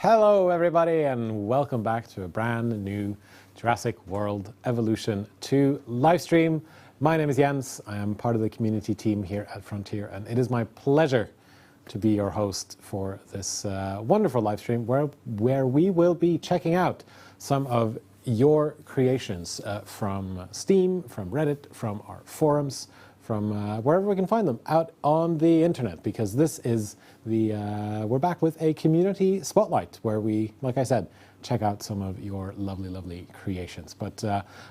Hello everybody and welcome back to a brand new Jurassic World Evolution 2 live stream. My name is Jens. I am part of the community team here at Frontier and it is my pleasure to be your host for this wonderful live stream where we will be checking out some of your creations from Steam, from Reddit, from our forums, from wherever we can find them out on the internet, because this is the we're back with a community spotlight where we, like I said, check out some of your lovely creations. But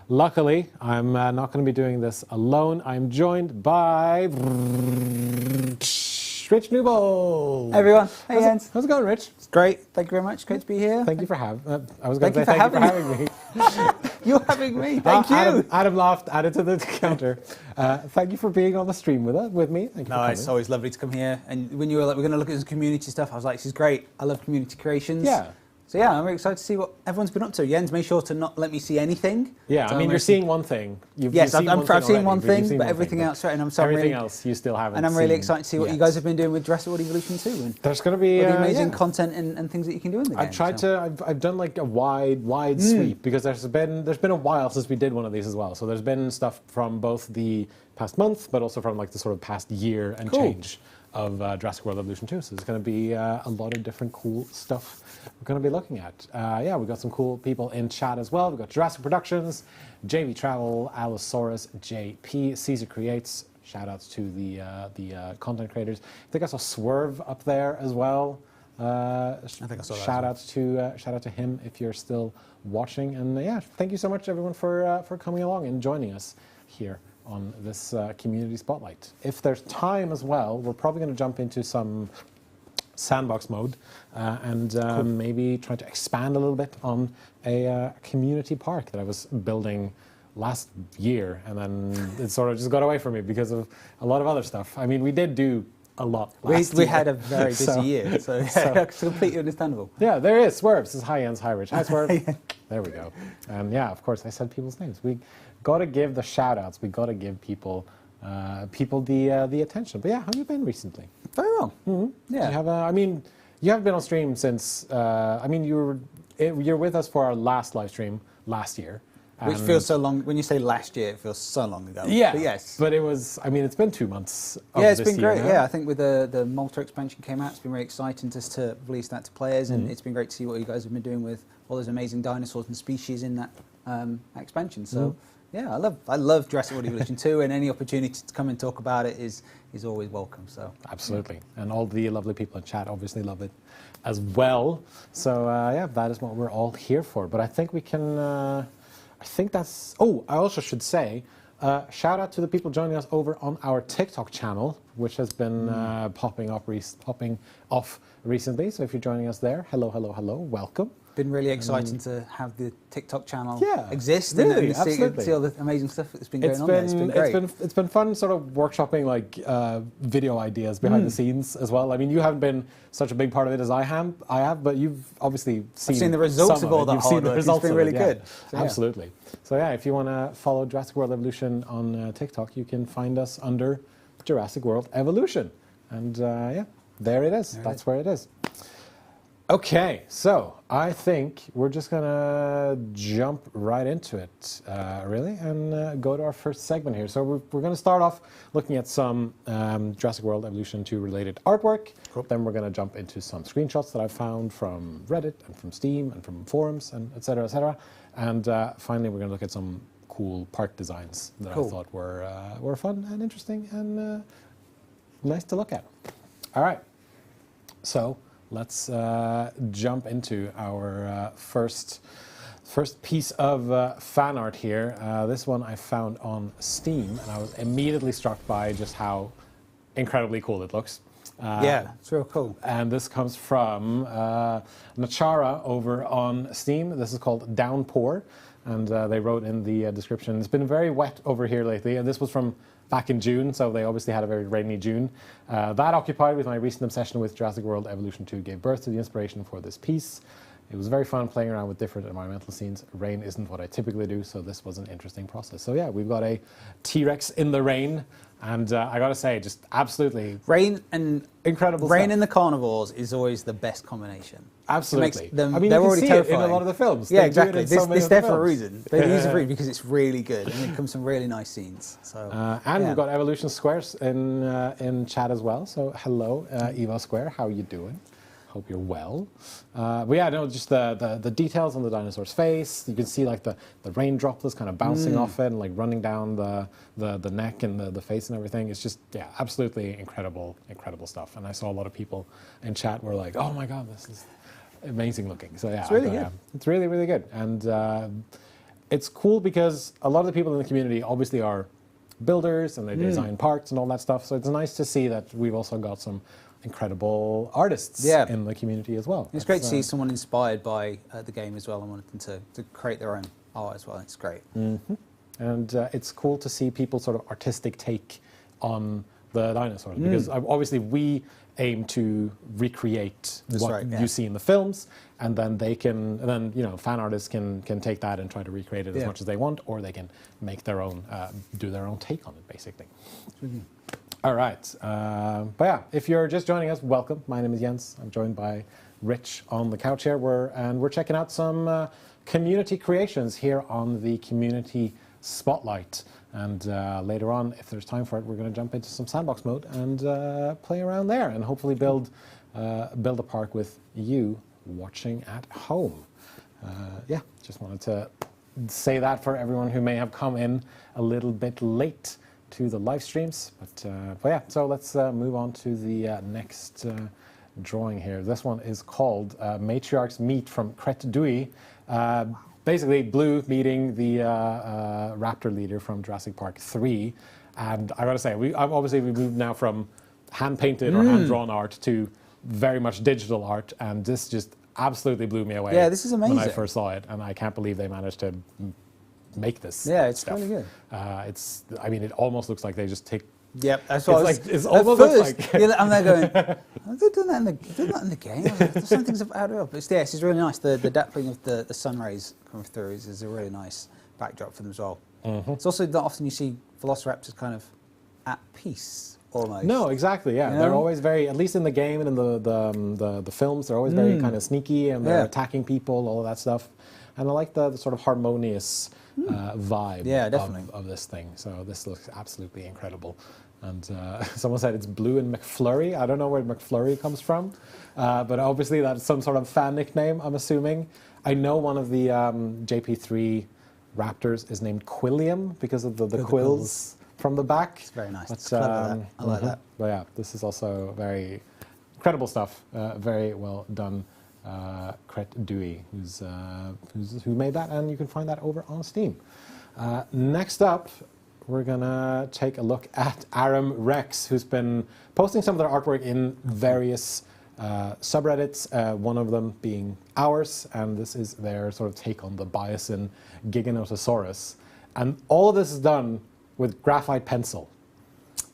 luckily I'm not going to be doing this alone. I'm joined by Rich Newbold. Hey everyone. Hey Jens. How's it going, Rich? It's great. Thank you very much. Great to be here. Thank you for having I was going to say thank you for having me. You're having me. Thank you. Adam laughed, added to the counter. Thank you for being on the stream with me. Thank you No, it's always lovely to come here. And when you were like, we're going to look at some community stuff, I was like, this is great. I love community creations. Yeah. So yeah, I'm very excited to see what everyone's been up to. Jens, make sure to not let me see anything. Yeah, I mean, you're seeing one thing. Yes, I've seen one thing, but everything else, right? And everything else you still haven't. And I'm really excited to see what you guys have been doing with Jurassic World Evolution 2. And there's going to be amazing content and things that you can do in the game. I've done like a wide sweep, because there's been a while since we did one of these as well. So there's been stuff from both the past month, but also from like the sort of past year and change of Jurassic World Evolution 2. So there's going to be a lot of different cool stuff we're going to be looking at. Yeah, we've got some cool people in chat as well. We've got Jurassic Productions, JV Travel, Alamosaurus, JP, Caesar Creates. Shout outs to the content creators. I think I saw Swerve up there as well. I think I saw that. Shout out to him if you're still watching. And yeah, thank you so much everyone for coming along and joining us here on this community spotlight. If there's time as well, we're probably going to jump into some sandbox mode and maybe try to expand a little bit on a community park that I was building last year, and then it sort of just got away from me because of a lot of other stuff. I mean, we did do a lot last year. We had a very busy year, so it's completely understandable. Yeah, there is Swerve. This is hi Jens, hi Rich. Hi Swerve. There we go. And yeah, of course, I said people's names. We got to give the shout outs. We got to give people the attention. But yeah, how have you been recently? Very well. Mm-hmm. Yeah. You have been on stream since. You're with us for our last live stream last year. Which feels so long. When you say last year, it feels so long ago. Yeah. But yes. But it was. I mean, it's been 2 months. Yeah, it's been great. Yeah, I think with the Malta expansion came out, it's been very exciting just to release that to players, and it's been great to see what you guys have been doing with all those amazing dinosaurs and species in that expansion. So. Yeah, I love Jurassic World Evolution 2, and any opportunity to come and talk about it is always welcome. So absolutely, and all the lovely people in chat obviously love it as well. So yeah, that is what we're all here for. But I think we can. I think that's. Oh, I also should say, shout out to the people joining us over on our TikTok channel, which has been popping off recently. So if you're joining us there, hello, welcome. Been really exciting to have the TikTok channel exist really, and see all the amazing stuff that's been going on there. It's been great. It's been fun sort of workshopping like video ideas behind the scenes as well. I mean, you haven't been such a big part of it as I have, but you've obviously seen the results of all that hard work. It's been really good. So, absolutely. So yeah, if you want to follow Jurassic World Evolution on TikTok, you can find us under Jurassic World Evolution. And yeah, there it is. That's where it is. Okay, so I think we're just going to jump right into it, really, and go to our first segment here. So we're going to start off looking at some Jurassic World Evolution 2 related artwork. Cool. Then we're going to jump into some screenshots that I found from Reddit and from Steam and from forums and et cetera, et cetera. And finally, we're going to look at some cool park designs that I thought were fun and interesting and nice to look at. All right, so let's jump into our first piece of fan art here. This one I found on Steam, and I was immediately struck by just how incredibly cool it looks. Yeah, it's real cool. And this comes from Nachara over on Steam. This is called Downpour, and they wrote in the description, it's been very wet over here lately, and this was from back in June, so they obviously had a very rainy June. That occupied with my recent obsession with Jurassic World Evolution 2 gave birth to the inspiration for this piece. it was very fun playing around with different environmental scenes. Rain isn't what I typically do, so this was an interesting process. So yeah, we've got a T-Rex in the rain, and I gotta say, just absolutely rain and incredible rain stuff. and the carnivores is always the best combination. Absolutely. Them, I mean, they're you can already see terrifying. it in a lot of the films. Yeah, They do it exactly. in so many This of the there for a films. reason. They use it for a reason because it's really good and it comes from really nice scenes. So and we've got Evolution Squares in chat as well. So hello, Evo Square. How are you doing? Hope you're well. But yeah, no, just the details on the dinosaur's face. You can see like the rain droplets kind of bouncing off it and like running down the neck and the face and everything. It's just, yeah, absolutely incredible stuff. And I saw a lot of people in chat were like, oh my God, this is amazing looking. So yeah, it's really good. It's really, really good. And it's cool because a lot of the people in the community obviously are builders and they design parts and all that stuff. So it's nice to see that we've also got some incredible artists in the community as well. It's great to see someone inspired by the game as well and wanting to create their own art as well. It's great. And it's cool to see people's sort of artistic take on the dinosaurs because obviously we aim to recreate what you see in the films, and then fan artists can take that and try to recreate it as much as they want, or they can make their own, do their own take on it, basically. All right, but yeah, if you're just joining us, welcome. My name is Jens. I'm joined by Rich on the couch here, and we're checking out some community creations here on the Community Spotlight. And later on, if there's time for it, we're going to jump into some sandbox mode and play around there, and hopefully build a park with you watching at home. Yeah, just wanted to say that for everyone who may have come in a little bit late to the live streams, but yeah, so let's move on to the next drawing here. This one is called Matriarchs Meet from Cret Dewey. Basically, Blue meeting the raptor leader from Jurassic Park 3. And I gotta say, we've moved now from hand-painted or hand-drawn art to very much digital art, and this just absolutely blew me away. Yeah, this is amazing. When I first saw it, and I can't believe they managed to make this. Yeah, it's stuff. really good. I mean, it almost looks like they just take. Yep, that's what it's almost looks like. I'm there going, they're doing that in the game. There's some things about it. But it's really nice. The dappling of the sun rays coming through is a really nice backdrop for them as well. It's also not often you see Velociraptors kind of at peace almost. No, exactly. Yeah, they're always very, at least in the game and in the films, they're always very kind of sneaky and they're attacking people, all of that stuff. And I like the sort of harmonious vibe of this thing. So this looks absolutely incredible. And someone said it's Blue and McFlurry. I don't know where McFlurry comes from, but obviously that's some sort of fan nickname, I'm assuming. I know one of the JP3 raptors is named Quilliam because of the quills from the back. It's very nice. But, It's clever, that. I like that. But yeah, this is also very incredible stuff. Very well done. Cret Dewey, who made that, and you can find that over on Steam. Next up, we're gonna take a look at RMRex, who's been posting some of their artwork in various subreddits, one of them being ours, and this is their sort of take on the biosin Giganotosaurus. And all of this is done with graphite pencil.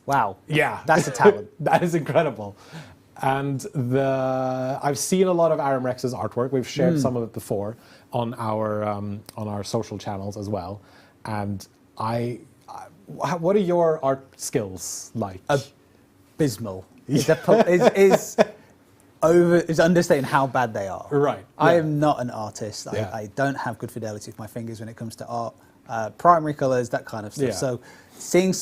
Wow. Yeah. That's a talent. That is incredible. And I've seen a lot of RMRex's artwork. We've shared some of it before on our social channels as well. And what are your art skills like? Abysmal. Is understating how bad they are. Right. I am not an artist. I don't have good fidelity with my fingers when it comes to art. Primary colours, that kind of stuff. Yeah. So seeing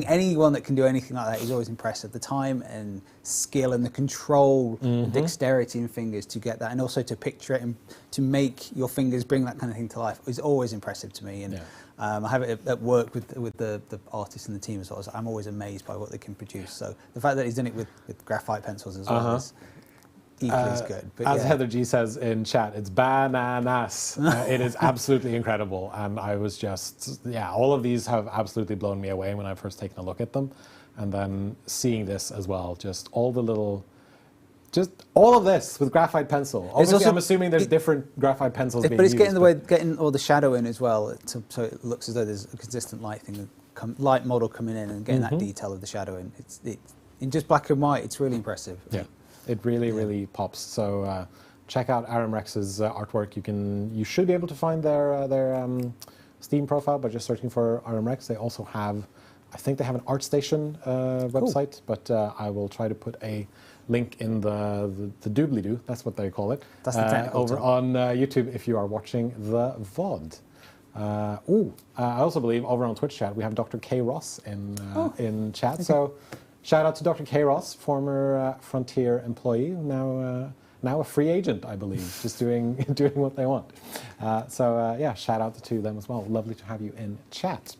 anyone that can do anything like that is always impressive. The time and skill and the control, the dexterity in fingers to get that, and also to picture it and to make your fingers bring that kind of thing to life is always impressive to me. And I have it at work with the artists and the team as well. So I'm always amazed by what they can produce. So the fact that he's done it with graphite pencils as well is equally as good. But as Heather G says in chat, it's bananas. It is absolutely incredible. And I was just, all of these have absolutely blown me away when I've first taken a look at them. And then seeing this as well, just all of this with graphite pencil. Obviously, also, I'm assuming there's different graphite pencils being but it's used. getting all the shadow in as well, so it looks as though there's a consistent light model coming in and getting that detail of the shadow in. It's in just black and white. It's really impressive. Yeah, it really pops. So check out RMRex's artwork. You should be able to find their Steam profile by just searching for RMRex. They also have, I think they have an ArtStation website, but I will try to put a link in the doobly-doo, that's what they call it, that's the technical over term. on YouTube if you are watching the VOD. I also believe over on Twitch chat we have Dr. K. Ross in chat. Okay. So shout out to Dr. K. Ross, former Frontier employee, now a free agent, I believe, just doing what they want. Yeah, shout out to them as well. Lovely to have you in chat.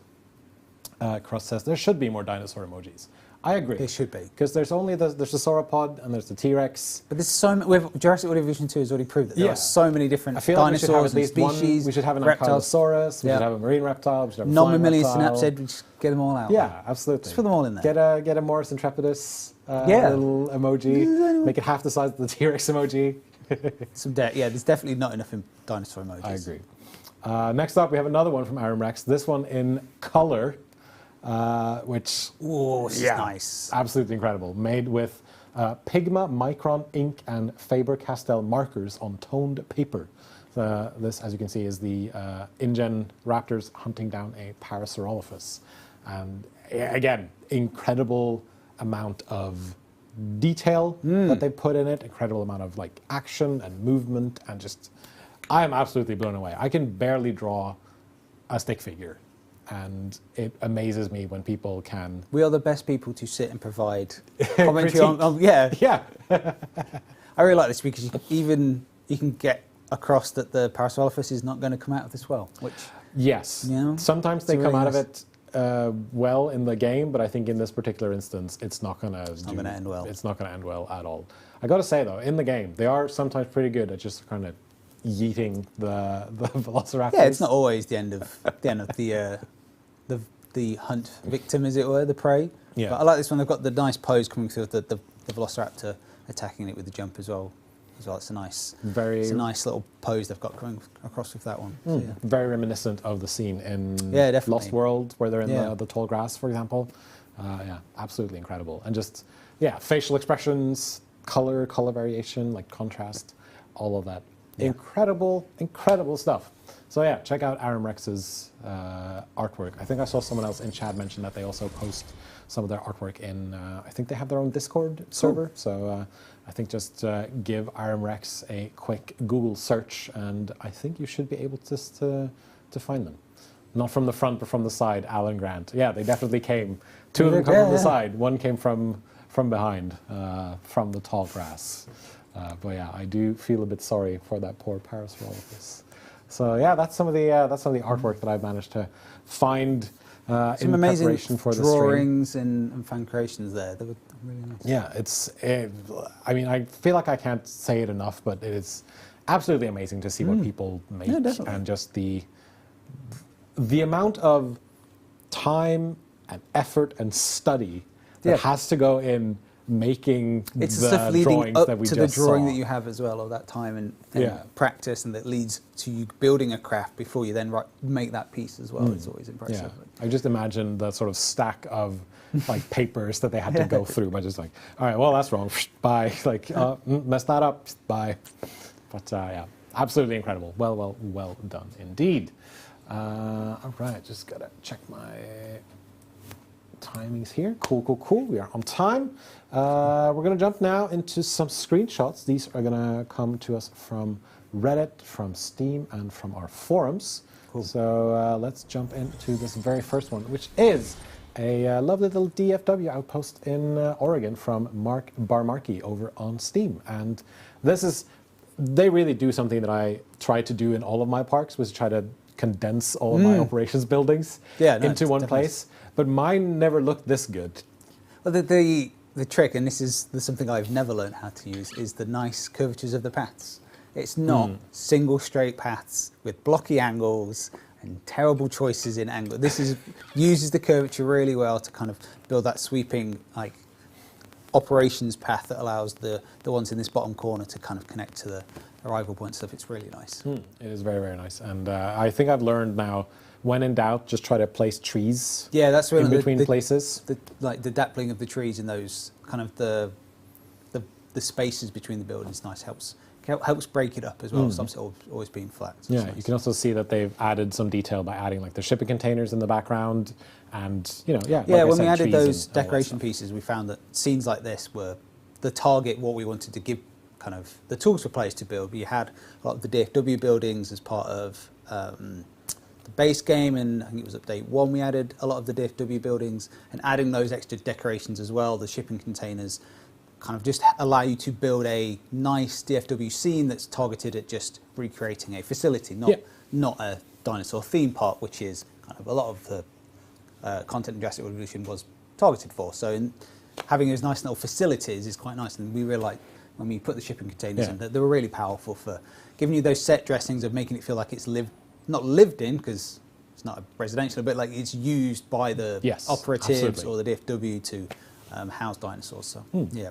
Cross says there should be more dinosaur emojis. I agree. There should be. Because there's the sauropod and there's the T-Rex. But there's so many. Jurassic World Evolution 2 has already proved that there are so many different dinosaurs and species. We should have an reptiles. Ankylosaurus, we should have a marine reptile, we should have a non-mammalian synapsid, we just get them all out. Yeah, absolutely. Just put them all in there. Get a Morris intrepidus little emoji, make it half the size of the T-Rex emoji. There's definitely not enough dinosaur emojis. I agree. Next up, we have another one from RMRex, this one in color. Which is nice. Absolutely incredible. Made with Pigma, Micron ink, and Faber-Castell markers on toned paper. This, as you can see, is the InGen raptors hunting down a Parasaurolophus. And again, incredible amount of detail that they put in it, incredible amount of like action and movement, and just, I am absolutely blown away. I can barely draw a stick figure. And it amazes me when people can. We are the best people to sit and provide commentary on. Yeah. I really like this because you can get across that the Parasaurolophus is not going to come out of this well. Which sometimes they come out of it well in the game, but I think in this particular instance, it's not going to end well. It's not going to end well at all. I got to say though, in the game, they are sometimes pretty good at just kind of yeeting the Velociraptors. Yeah, it's not always the end of the hunt victim, as it were, the prey. Yeah. But I like this one. They've got the nice pose coming through the Velociraptor attacking it with the jump as well. It's a nice little pose they've got coming across with that one. So, very reminiscent of the scene in definitely. Lost World, where they're in the tall grass, for example. Absolutely incredible. And just facial expressions, color variation, like contrast, all of that. Yeah. Incredible stuff. So check out RMRex's artwork. I think I saw someone else in chat mention that they also post some of their artwork in, I think they have their own Discord server. So I think just give RMRex a quick Google search and I think you should be able to find them. Not from the front, but from the side, Alan Grant. Yeah, they definitely came. Two of them come from the side. One came from behind, from the tall grass. But I do feel a bit sorry for that poor Parasaurolophus. So that's some of the artwork that I've managed to find in preparation for the stream. Drawings and fan creations there. They were really nice. Yeah, I feel like I can't say it enough, but it is absolutely amazing to see what people make and just the amount of time and effort and study that has to go in making the drawings that we just saw. It's the drawing that you have as well, of that time and practice, and that leads to you building a craft before you then make that piece as well. It's always impressive. Yeah. I just imagine the sort of stack of like papers that they had to go through by just like, all right, well, that's wrong, bye. Like, messed that up, bye. But absolutely incredible. Well done indeed. All right, just gotta check my timings here. Cool. We are on time. We're going to jump now into some screenshots. These are going to come to us from Reddit, from Steam, and from our forums. Cool. So let's jump into this very first one, which is a lovely little DFW outpost in Oregon from Mark Barmarkey over on Steam. And they really do something that I try to do in all of my parks, was try to condense all of my operations buildings into one place. But mine never looked this good. Well, the trick, and this is something I've never learned how to use, is the nice curvatures of the paths. It's not single straight paths with blocky angles and terrible choices in angle. This uses the curvature really well to kind of build that sweeping operations path that allows the ones in this bottom corner to kind of connect to the arrival point stuff. It's really nice. It is very, very nice. And I think I've learned now, when in doubt, just try to place trees that's really in between places. The dappling of the trees in those kind of the spaces between the buildings helps helps break it up as well. Stops it always being flat. So yeah, you can also see that they've added some detail by adding like the shipping containers in the background, and like when we added those decoration pieces, we found that scenes like this were the target, what we wanted to give kind of the tools for players to build. We had a lot of the DFW buildings as part of the base game, and I think it was update 1 we added a lot of the DFW buildings, and adding those extra decorations as well, the shipping containers, kind of just allow you to build a nice DFW scene that's targeted at just recreating a facility, not a dinosaur theme park, which is kind of a lot of the content in Jurassic World Evolution was targeted for. So having those nice little facilities is quite nice, and we really like when we put the shipping containers in, that they were really powerful for giving you those set dressings of making it feel like it's not lived in, because it's not a residential, but like it's used by the operatives or the DFW to house dinosaurs. So yeah.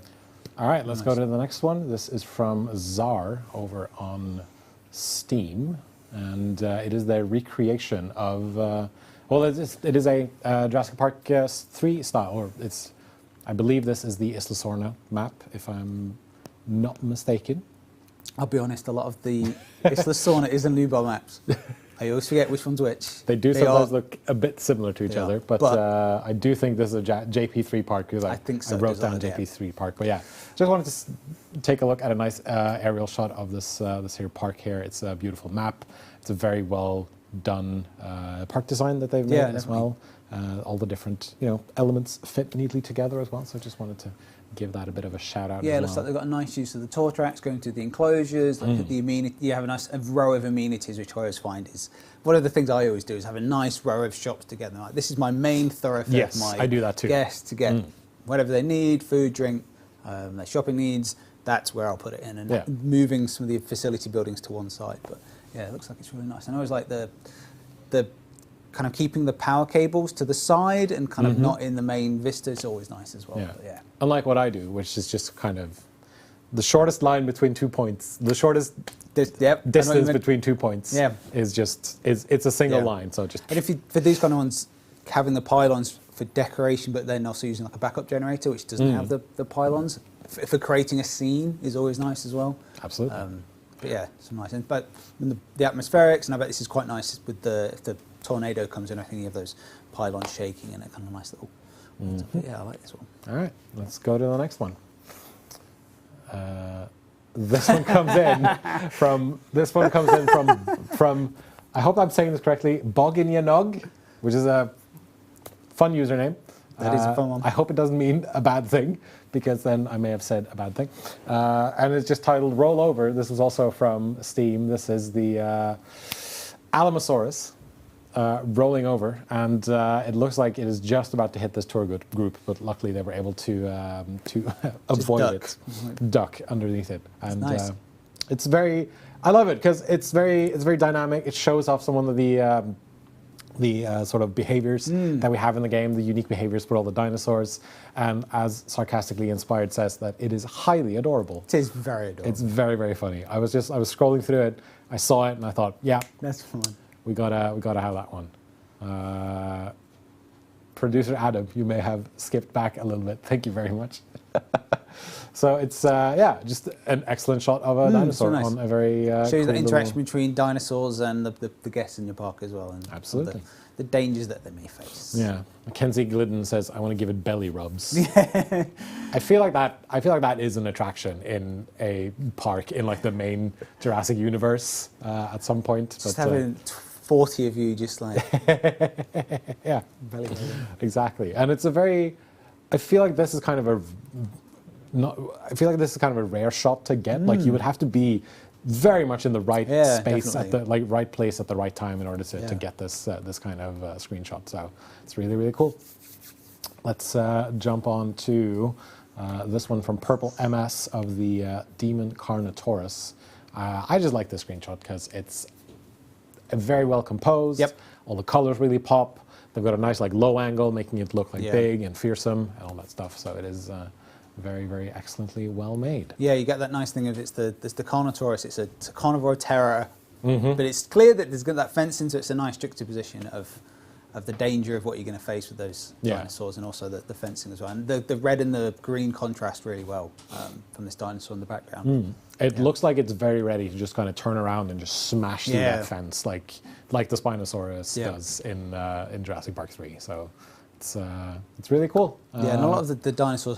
All right, let's go to the next one. This is from Czar over on Steam, and it is their recreation of it is a Jurassic Park 3 style, or I believe this is the Isla Sorna map, if I'm not mistaken. I'll be honest, a lot of the Isla Sorna is the Nubile maps. I always forget which one's which. They sometimes look a bit similar to each other, but I do think this is a JP3 park, because I think so, I wrote down JP3 park. But yeah, just wanted to take a look at a nice aerial shot of this here park here. It's a beautiful map. It's a very well done park design that they've made as well. All the different elements fit neatly together as well. So I just wanted to give that a bit of a shout out. Yeah, it looks like they've got a nice use of the tour tracks going through the enclosures. Look at the amenity. You have a row of amenities, which I always find is one of the things I always do, is have a nice row of shops together. Like, this is my main thoroughfare. Yes, my I do that too. Guests to get whatever they need, food, drink, their shopping needs. That's where I'll put it in, and moving some of the facility buildings to one side. But yeah, it looks like it's really nice. And I always like the kind of keeping the power cables to the side and kind of not in the main vista is always nice as well. Yeah. But yeah. Unlike what I do, which is just kind of the shortest line between 2 points, the shortest distance between 2 points is just, it's a single line. So just. And for these kind of ones, having the pylons for decoration, but then also using like a backup generator, which doesn't have the pylons, for creating a scene is always nice as well. Absolutely. But yeah, some nice. But the atmospherics, and I bet this is quite nice with if the tornado comes in, I think you have those pylons shaking and a kind of nice little. Yeah, I like this one. All right, let's go to the next one. This one comes in from. I hope I'm saying this correctly. Boginyanog, which is a fun username. That is a fun one. I hope it doesn't mean a bad thing, because then I may have said a bad thing. And it's just titled Roll Over. This is also from Steam. This is the Alamosaurus rolling over, and it looks like it is just about to hit this tour group, but luckily they were able to avoid duck underneath it. And nice. It's very, I love it, because it's very dynamic. It shows off some of the sort of behaviors that we have in the game, the unique behaviors for all the dinosaurs, and as sarcastically Inspired says, that it is highly adorable. It is very adorable. It's very, very funny. I was scrolling through it, I saw it, and I thought, yeah, that's fun. We gotta have that one. Producer Adam, you may have skipped back a little bit. Thank you very much. So it's just an excellent shot of a dinosaur so nice. On a very shows cool the interaction between dinosaurs and the guests in your park as well, and absolutely the dangers that they may face. Yeah, Mackenzie Glidden says, "I want to give it belly rubs." I feel like that is an attraction in a park in like the main Jurassic universe at some point. Just having 40 of you just like belly rubbing. Exactly, and it's a very. I feel like this is kind of a rare shot to get. Like you would have to be very much in the right space definitely. At the right place at the right time in order to get this kind of screenshot. So it's really, really cool. Let's jump on to this one from Purple MS of the Demon Carnotaurus. I just like this screenshot because it's very well composed. Yep. All the colors really pop. They've got a nice like low angle, making it look like big and fearsome and all that stuff. So it is very, very excellently well made. Yeah, you get that nice thing of it's the Carnotaurus. It's a carnivore terror, but it's clear that there's got that fence into it. It's a nice juxtaposition of of the danger of what you're going to face with those Yeah. dinosaurs, and also the fencing as well. And the red and the green contrast really well from this dinosaur in the background. It looks like it's very ready to just kind of turn around and just smash through Yeah. that fence, like the Spinosaurus Yeah. does in Jurassic Park 3. So it's really cool. Yeah, and a lot of the dinosaurs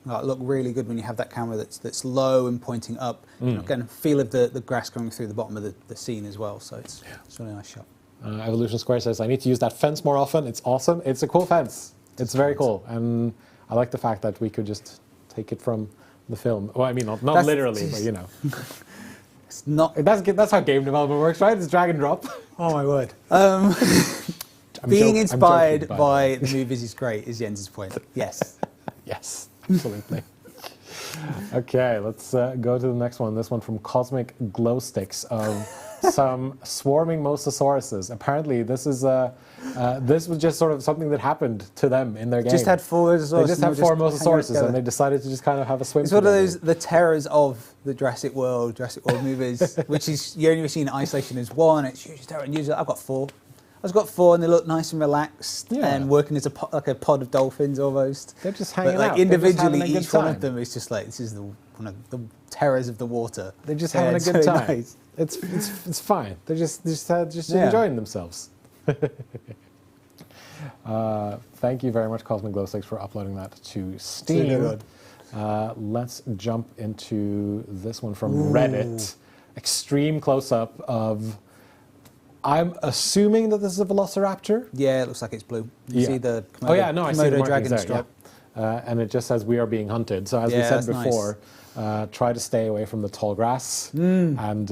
look really good when you have that camera that's low and pointing up. You know, getting a feel of the grass going through the bottom of the scene as well. So it's a really nice shot. Evolution Square says, I need to use that fence more often. It's awesome. It's a cool fence. It's very cool. And I like the fact that we could just take it from the film. Well, I mean, not literally, but you know. It's not. That's how game development works, right? It's drag and drop. Oh my word. I'm Being joking, inspired by by the movies is great, is Jens's point. Yes. Yes, absolutely. Okay, let's go to the next one. This one from Cosmic Glow Sticks of some swarming mosasauruses. Apparently, this was just sort of something that happened to them in their game. Just had four They just had four mosasauruses, and they decided to just kind of have a swim. It's one of those the terrors of the Jurassic World movies, which is you only see in isolation as one. It's huge terror, and usually I've got four. I've got four, and they look nice and relaxed, and working as like a pod of dolphins almost. They're just hanging out. Like individually, each one of them is just like this is one of the terrors of the water. They're just having a good time. Nice. It's fine. They're just enjoying themselves. Thank you very much, Cosmic Glow Sticks, for uploading that to Steam. Let's jump into this one from Reddit. Extreme close-up of. I'm assuming that this is a Velociraptor. Yeah, it looks like it's blue. You see the Komodo, I see the dragon there, stripe. And it just says we are being hunted. So as we said before, try to stay away from the tall grass. And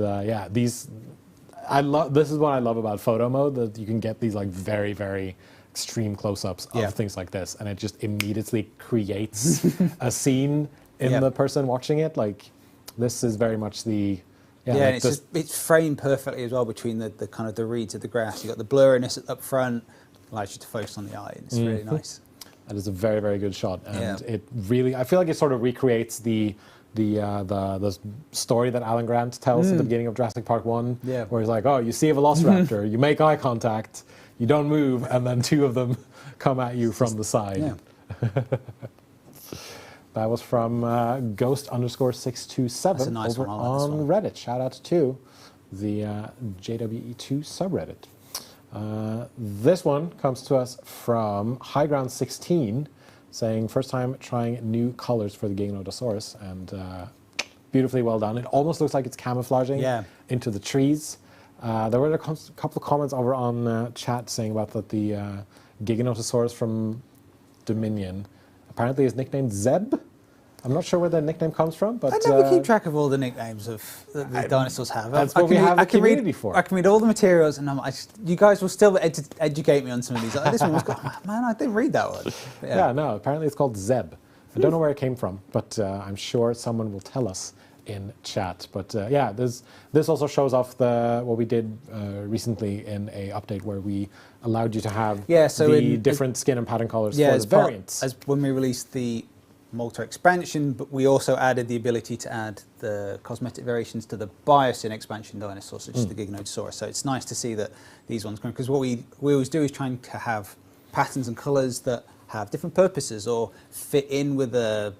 this is what I love about photo mode, that you can get these like very, very extreme close-ups of things like this, and it just immediately creates a scene in the person watching it. Like this is very much the and it's framed perfectly as well between the kind of the reeds of the grass. You've got the blurriness up front, allows you to focus on the eye. It's really nice. That is a very, very good shot, and it really, I feel like it sort of recreates the story that Alan Grant tells at the beginning of Jurassic Park 1, where he's like, oh, you see a Velociraptor, you make eye contact, you don't move, and then two of them come at you from the side. That was from Ghost_627 That's a nice over one. I like on Reddit. Shout out to the JWE2 subreddit. This one comes to us from Highground16, saying first time trying new colors for the Giganotosaurus, and beautifully well done. It almost looks like it's camouflaging into the trees. There were a couple of comments over on chat saying about that the Giganotosaurus from Dominion apparently is nicknamed Zeb. I'm not sure where the nickname comes from, but I never keep track of all the nicknames that the dinosaurs have. That's what we have a community for. I can read all the materials, and you guys will still educate me on some of these. Like, this one was man, I didn't read that one. Yeah, no, apparently it's called Zeb. I don't know where it came from, but I'm sure someone will tell us in chat. But this also shows off what we did recently in a update where we allowed you to have the different skin and pattern colors for the variants. As when we released the Malta expansion, but we also added the ability to add the cosmetic variations to the Biosyn expansion dinosaurs, such as the Giganotosaurus. So it's nice to see that these ones come, because what we always do is trying to have patterns and colours that have different purposes or fit in with a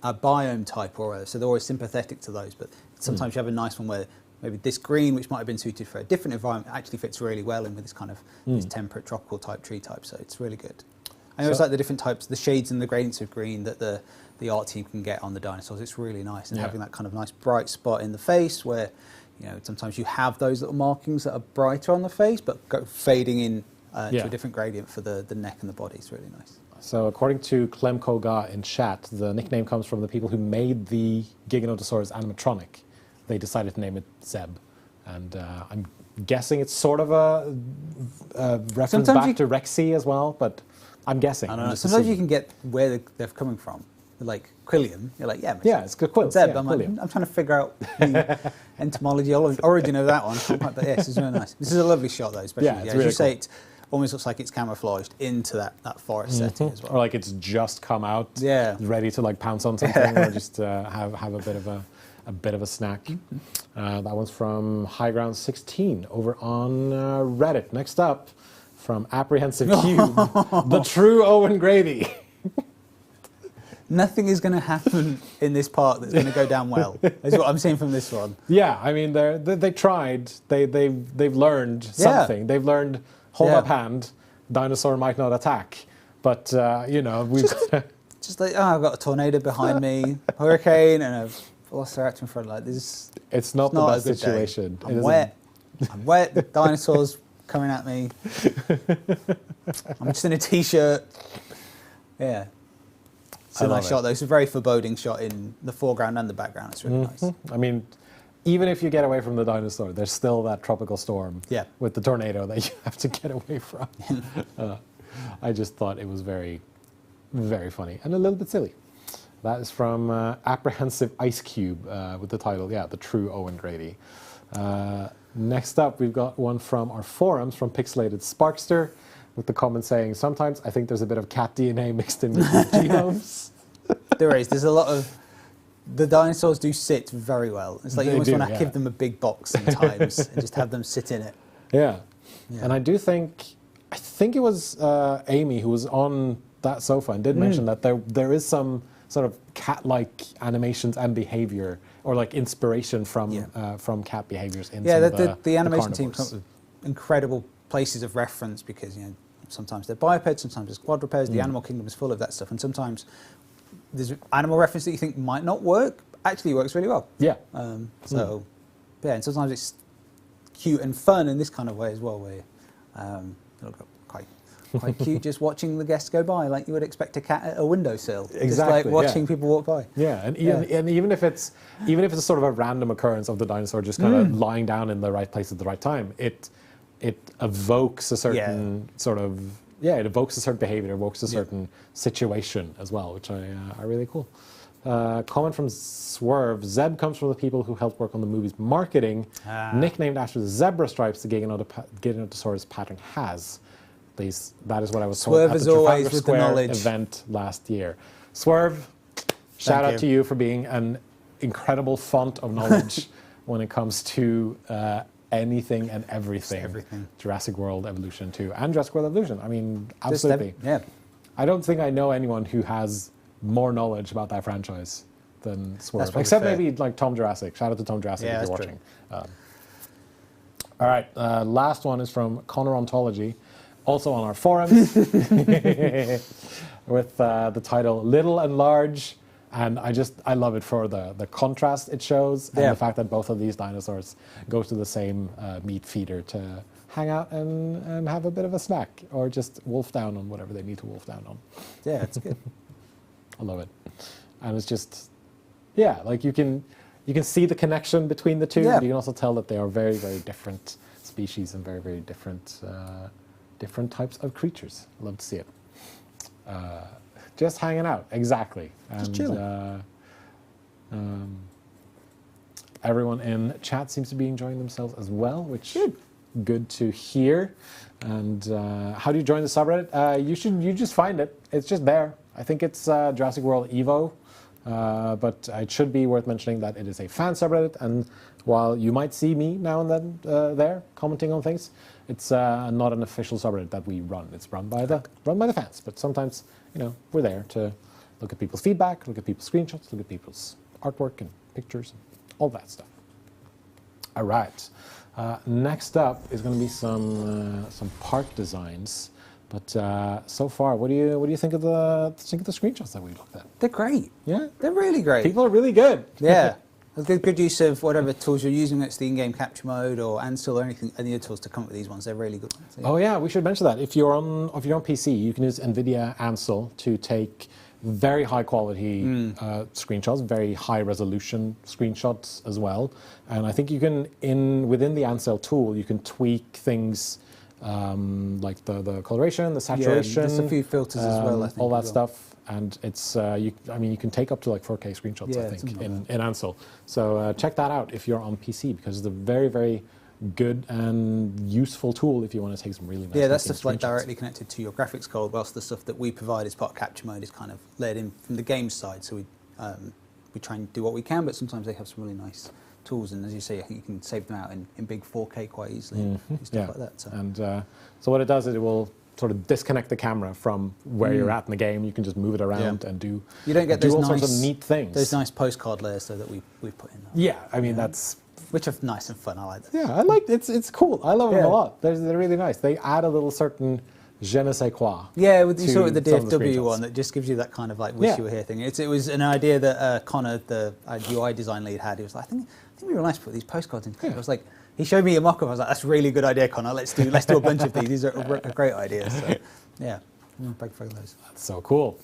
biome type or other. So they're always sympathetic to those, but sometimes you have a nice one where maybe this green, which might have been suited for a different environment, actually fits really well in with this kind of this temperate tropical type tree type. So it's really good. I always like the different types, the shades and the gradients of green that the art team can get on the dinosaurs. It's really nice, and having that kind of nice bright spot in the face where, you know, sometimes you have those little markings that are brighter on the face, but fading in to a different gradient for the neck and the body. It's really nice. So according to Clem Koga in chat, the nickname comes from the people who made the Giganotosaurus animatronic. They decided to name it Zeb, and I'm guessing it's sort of a reference back to Rexy as well, but I'm guessing. I don't know. Sometimes you can get where they're coming from. Like Quilliam, you're like, it's good quill. Zeb. I'm trying to figure out the entomology origin of that one. But yes, it's really nice. This is a lovely shot though, especially as you say, it almost looks like it's camouflaged into that forest setting as well. Or like it's just come out, ready to like pounce on something, or just have a bit of a snack. That one's from Highground16 over on Reddit. Next up, from Apprehensive Cube, the true Owen Grady. Nothing is going to happen in this part that's going to go down well. Is what I'm seeing from this one. Yeah, I mean, they tried. They've learned something. They've learned hold up hand. Dinosaur might not attack, but we've just like I've got a tornado behind me, hurricane, and a Velociraptor in front. Like this. It's not the best situation. I'm wet. I'm wet. The dinosaurs coming at me. I'm just in a t-shirt. Yeah. It's a nice shot, though. It's a very foreboding shot in the foreground and the background. It's really nice. I mean, even if you get away from the dinosaur, there's still that tropical storm with the tornado that you have to get away from. I just thought it was very, very funny and a little bit silly. That is from Apprehensive Ice Cube with the title, The True Owen Grady. Next up, we've got one from our forums from Pixelated Sparkster with the comment saying, sometimes I think there's a bit of cat DNA mixed in with the genomes. There is. There's a lot of... The dinosaurs do sit very well. It's like you almost want to give them a big box sometimes and just have them sit in it. Yeah. And I think it was Amy who was on that sofa and did mention that there is some sort of cat-like animations and behavior, or like inspiration from cat behaviors in some of the animation team comes with incredible places of reference because sometimes they're bipeds, sometimes it's quadrupeds. The animal kingdom is full of that stuff, and sometimes there's animal reference that you think might not work actually works really well. Yeah. And sometimes it's cute and fun in this kind of way as well, where quite cute just watching the guests go by, like you would expect a cat at a windowsill. Exactly. Just like watching people walk by. Yeah, and even if it's a sort of a random occurrence of the dinosaur just kind of lying down in the right place at the right time, it evokes a certain sort of it evokes a certain behavior, evokes a certain situation as well, which are really cool. Comment from Swerve. Zeb comes from the people who helped work on the movie's marketing, nicknamed after the zebra stripes the Giganotosaurus pattern has. That is what I was told at the Trafalgar Square event last year. Swerve, shout out to you for being an incredible font of knowledge when it comes to anything and everything. Jurassic World Evolution 2 and Jurassic World Evolution. I mean, absolutely. I don't think I know anyone who has more knowledge about that franchise than Swerve. Except maybe like Tom Jurassic. Shout out to Tom Jurassic if you're watching. All right, last one is from Connor Ontology, also on our forums, with the title Little and Large. And I love it for the contrast it shows and the fact that both of these dinosaurs go to the same meat feeder to hang out and have a bit of a snack or just wolf down on whatever they need to wolf down on. Yeah, it's good. I love it. And it's just, like you can see the connection between the two, but you can also tell that they are very, very different species and very, very different types of creatures. I love to see it. Just hanging out, exactly. And, just chilling. Everyone in chat seems to be enjoying themselves as well, which is good to hear. And how do you join the subreddit? You just find it. It's just there. I think it's Jurassic World Evo, but it should be worth mentioning that it is a fan subreddit. And while you might see me now and then there commenting on things, it's not an official subreddit that we run. It's run by the fans. But sometimes, we're there to look at people's feedback, look at people's screenshots, look at people's artwork and pictures, and all that stuff. All right. Next up is going to be some park designs. But so far, what do you think of the screenshots that we looked at? They're great. Yeah, they're really great. People are really good. Yeah, good use of whatever tools you're using. It's the in-game capture mode or Ansel or any other tools to come up with these ones. They're really good ones. Yeah. Oh yeah, we should mention that if you're on PC, you can use NVIDIA Ansel to take very high quality screenshots, very high resolution screenshots as well. And I think you can within the Ansel tool, you can tweak things. Like the coloration, the saturation, just a few filters as well. I think, all that stuff, and it's you can take up to like 4K screenshots. I think in Ansel. So check that out if you're on PC because it's a very very good and useful tool if you want to take some really nice. Yeah, that's stuff like directly connected to your graphics card. Whilst the stuff that we provide as part of capture mode is kind of layered in from the game side. So we try and do what we can, but sometimes they have some really nice tools, and as you say, I think you can save them out in big 4K quite easily and stuff like that. So. And so what it does is it will sort of disconnect the camera from where you're at in the game. You can just move it around and do. You don't get do those all nice, sorts of neat things. Those nice postcard layers though that we've put in. Yeah, I mean that's. Which are nice and fun. I like that. Yeah, I like it's cool. I love them a lot. They're really nice. They add a little certain je ne sais quoi. Yeah, with you saw it with the some of the DFW screenshots. one that just gives you that kind of like wish you were here thing. It was an idea that Connor, the UI design lead, had. He was like, I think it'd be real nice to put these postcards in. I was like, he showed me a mock-up. I was like, that's a really good idea, Connor. Let's do a bunch of these. These are a great idea. So yeah, big for those. That's so cool.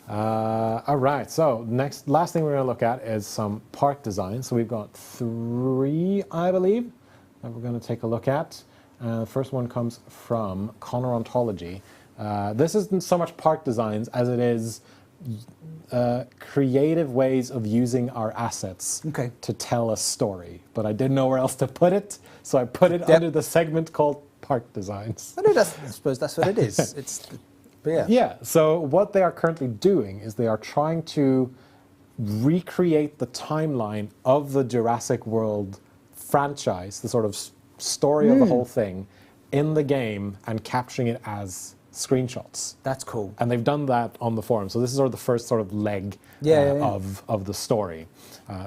All right, so last thing we're going to look at is some park design. So we've got 3, I believe, that we're going to take a look at. The first one comes from Connor Ontology. This isn't so much park designs as it is creative ways of using our assets to tell a story. But I didn't know where else to put it, so I put it under the segment called Park Designs. I suppose that's what it is. Yeah, so what they are currently doing is they are trying to recreate the timeline of the Jurassic World franchise, the sort of story of the whole thing, in the game and capturing it as screenshots. That's cool. And they've done that on the forum. So this is sort of the first sort of leg of the story.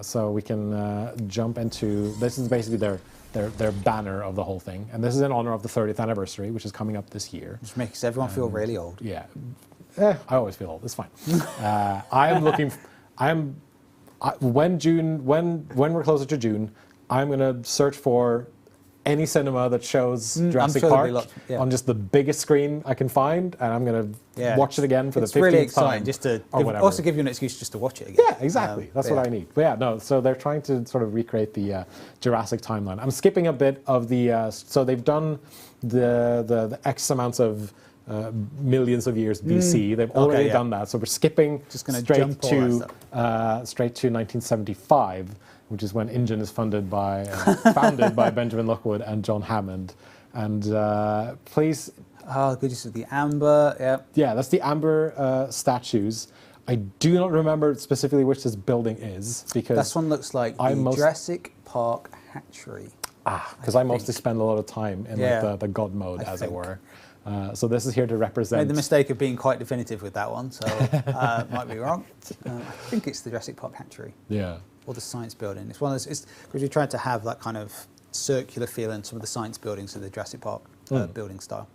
So we can jump into, this is basically their banner of the whole thing. And this is in honor of the 30th anniversary, which is coming up this year. Which makes everyone feel really old. Yeah. I always feel old. It's fine. When we're closer to June, I'm going to search for any cinema that shows Jurassic Park on just the biggest screen I can find, and I'm going to watch it again for the 15th time. It's really exciting, just to also give you an excuse just to watch it again. Yeah, exactly. That's what I need. But yeah, no, so they're trying to sort of recreate the Jurassic timeline. I'm skipping a bit of the, so they've done the X amounts of millions of years BC. They've already done that, so we're skipping straight to 1975. Which is when InGen is founded by Benjamin Lockwood and John Hammond. And please... Oh, goodness, the amber, Yeah, that's the amber statues. I do not remember specifically which this building is, because... This one looks like the Jurassic Park hatchery. Because I mostly spend a lot of time in like the God mode, as it were. So this is here to represent... I made the mistake of being quite definitive with that one, so might be wrong. I think it's the Jurassic Park hatchery. Yeah. Or the science building. It's one of those, because we tried to have that kind of circular feel in some of the science buildings of the Jurassic Park building style.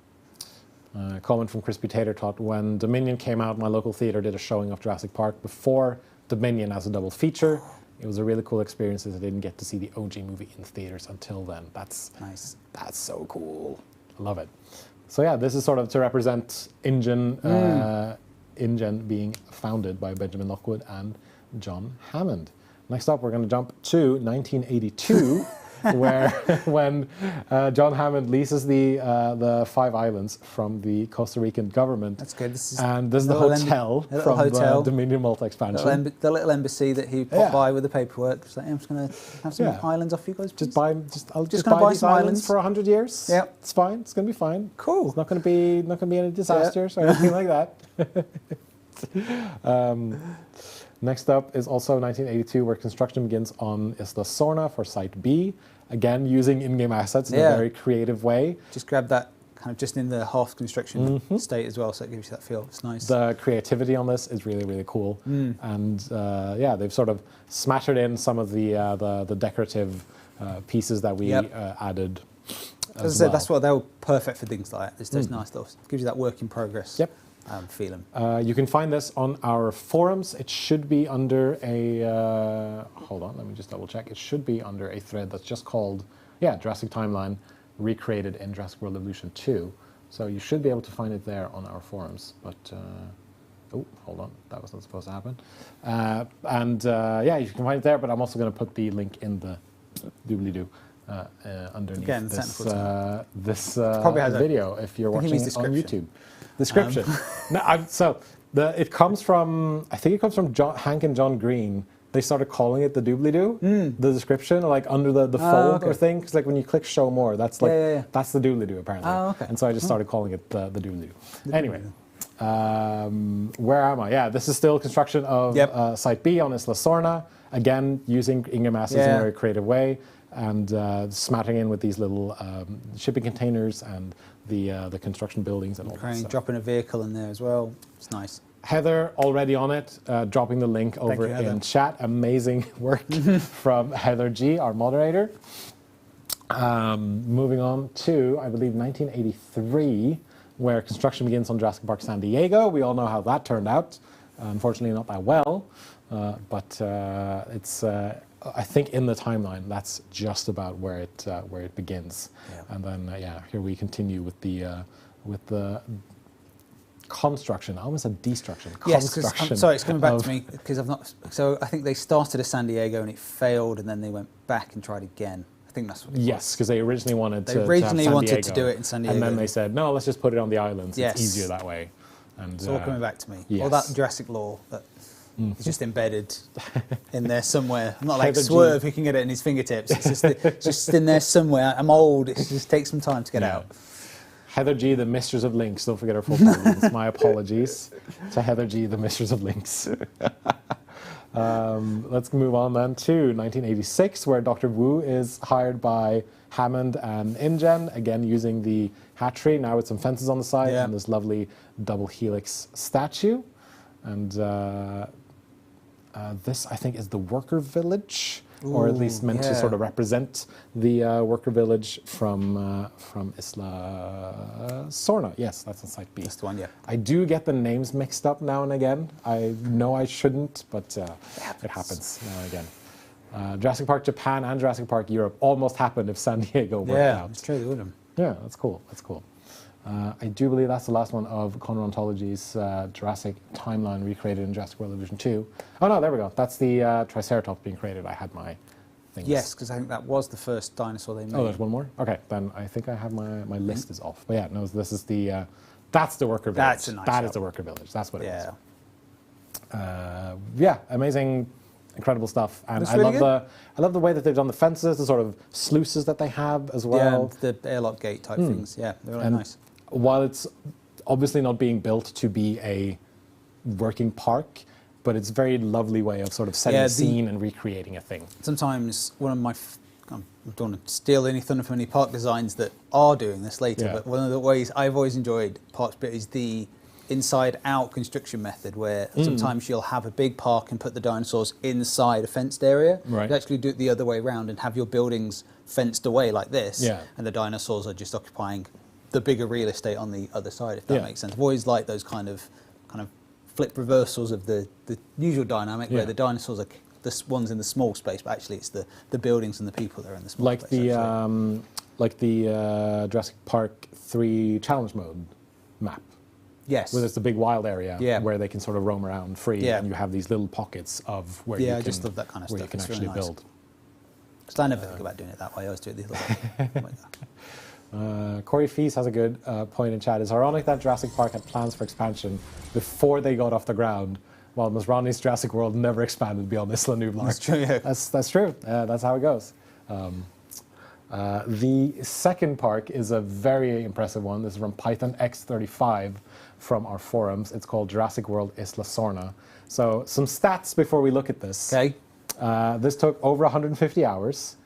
Comment from Crispy Tater Tot: when Dominion came out, my local theatre did a showing of Jurassic Park before Dominion as a double feature. It was a really cool experience, as I didn't get to see the OG movie in theaters until then. That's nice. That's so cool. I love it. So yeah, this is sort of to represent InGen being founded by Benjamin Lockwood and John Hammond. Next up, we're going to jump to 1982, where when John Hammond leases the 5 islands from the Costa Rican government. That's good. This is the hotel from the Dominion Malta expansion. The little embassy that he popped by with the paperwork. Just like, I'm just going to have some islands off you guys. Please. I'll just buy these islands for 100 years. Yeah, it's fine. It's going to be fine. Cool. It's not going to be any disasters or anything like that. Next up is also 1982, where construction begins on Isla Sorna for Site B. Again, using in-game assets in a very creative way. Just grab that kind of just in the half construction state as well, so it gives you that feel. It's nice. The creativity on this is really, really cool. And they've sort of smattered in some of the decorative pieces that we added. As I said, that's what they were perfect for things like that. It's those nice stuff. It gives you that work in progress. Yep. Feeling. You can find this on our forums. It should be under a... hold on, let me just double check. It should be under a thread that's just called, Jurassic Timeline, recreated in Jurassic World Evolution 2. So you should be able to find it there on our forums. But, oh, hold on, that was not supposed to happen. You can find it there, but I'm also going to put the link in the doobly-doo. Underneath this video, if you're watching it on YouTube. Description. It comes from, I think it comes from Hank and John Green. They started calling it the doobly-doo, the description, like under the fold or thing. Because like when you click show more, that's like that's the doobly-doo apparently. And so I just started calling it the doobly-doo. Anyway, where am I? Yeah, this is still construction of Site B on Isla Sorna. again, using Ingham masses in a very creative way, and smattering in with these little shipping containers and the construction buildings and all that stuff. Dropping a vehicle in there as well. It's nice. Heather already on it, dropping the link over in chat. Amazing work from Heather G, our moderator. Moving on to, I believe, 1983, where construction begins on Jurassic Park San Diego. We all know how that turned out. Unfortunately, not that well, but it's. I think in the timeline, that's just about where it begins, and then here we continue with the construction. I almost said destruction. Yes, I'm sorry, it's coming back to me because I've not. So I think they started at San Diego and it failed, and then they went back and tried again. I think that's what it was. Yes, because they originally wanted to do it in San Diego, and then they said, no, let's just put it on the islands. Yes. It's easier that way. And it's all coming back to me. Yes. All that Jurassic lore that is just embedded in there somewhere. I'm not like Swerve who can get it in his fingertips. It's just in there somewhere. I'm old. It just takes some time to get out. Heather G, the Mistress of Links. Don't forget her full names. My apologies to Heather G, the Mistress of Links. Let's move on then to 1986, where Dr. Wu is hired by Hammond and InGen, again using the hatchery, now with some fences on the side and this lovely double helix statue. And this, I think, is the worker village, or at least meant to sort of represent the worker village from Isla Sorna. Yes, that's on Site B. That's the one, yeah. I do get the names mixed up now and again. I know I shouldn't, but it happens now and again. Jurassic Park Japan and Jurassic Park Europe almost happened if San Diego worked out. Yeah, it's true, they would have. Yeah, that's cool. That's cool. I do believe that's the last one of Conroe Ontology's Jurassic timeline recreated in Jurassic World Evolution 2. Oh no, there we go. That's the Triceratops being created. I had my things. Yes, because I think that was the first dinosaur they made. Oh, there's one more? Okay, then I think I have my list is off. But yeah, no, this is the, that's the worker village. That's a nice That shot. is the worker village. That's what it is. Yeah, amazing, incredible stuff. And I love the way that they've done the fences, the sort of sluices that they have as well. Yeah, the airlock gate type things. Yeah, they're really nice. While it's obviously not being built to be a working park, but it's a very lovely way of sort of setting a scene and recreating a thing. Sometimes one of my, I don't want to steal any thunder from any park designs that are doing this later, but one of the ways I've always enjoyed parks bit is the inside-out construction method, where sometimes you'll have a big park and put the dinosaurs inside a fenced area. Right. You actually do it the other way around and have your buildings fenced away like this, and the dinosaurs are just occupying the bigger real estate on the other side, if that makes sense. I've always liked those kind of flip reversals of the usual dynamic, where the dinosaurs are the ones in the small space, but actually it's the buildings and the people that are in the small space. Like the Jurassic Park 3 challenge mode map. Yes. Where there's the big wild area where they can sort of roam around free, and you have these little pockets of where you can, I just love that kind of where stuff. you can actually really nice. build. Because I never think about doing it that way. I always do it the other way. Corey Fees has a good point in chat. It's ironic that Jurassic Park had plans for expansion before they got off the ground, while Masrani's Jurassic World never expanded beyond Isla Nublar. That's true, yeah. That's true. That's how it goes. The second park is a very impressive one. This is from Python X35 from our forums. It's called Jurassic World Isla Sorna. So some stats before we look at this. Okay. This took over 150 hours.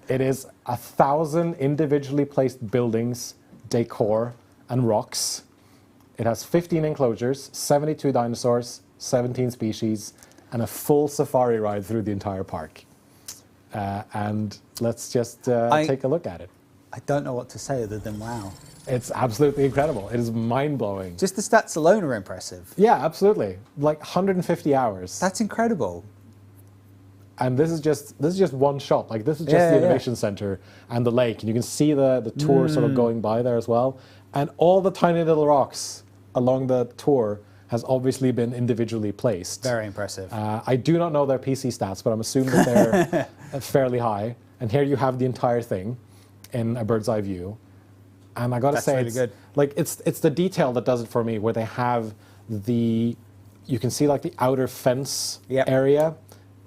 It is 1,000 individually placed buildings, decor, and rocks. It has 15 enclosures, 72 dinosaurs, 17 species, and a full safari ride through the entire park. And let's just take a look at it. I don't know what to say other than wow. It's absolutely incredible. It is mind-blowing. Just the stats alone are impressive. Yeah, absolutely. Like 150 hours. That's incredible. And this is just one shot. Like this is just the Innovation Center and the lake, and you can see the tour sort of going by there as well. And all the tiny little rocks along the tour has obviously been individually placed. Very impressive. I do not know their PC stats, but I'm assuming that they're fairly high. And here you have the entire thing in a bird's eye view. And I got to say, really it's good. Like it's the detail that does it for me, where they have you can see like the outer fence area,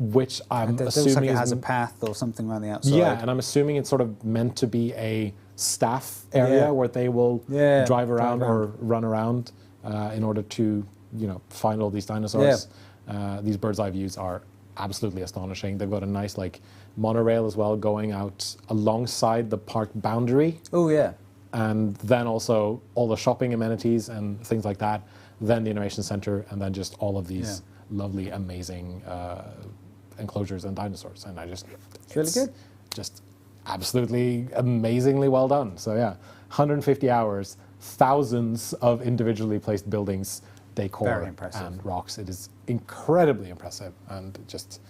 which I'm assuming looks like it has a path or something around the outside. Yeah, and I'm assuming it's sort of meant to be a staff area where they will drive around or run around in order to find all these dinosaurs. These bird's eye views are absolutely astonishing. They've got a nice like monorail as well going out alongside the park boundary. Oh yeah. And then also all the shopping amenities and things like that. Then the innovation center, and then just all of these lovely, amazing enclosures and dinosaurs. And it's really good. Just absolutely amazingly well done. So yeah, 150 hours, thousands of individually placed buildings, decor, and rocks. It is incredibly impressive, and just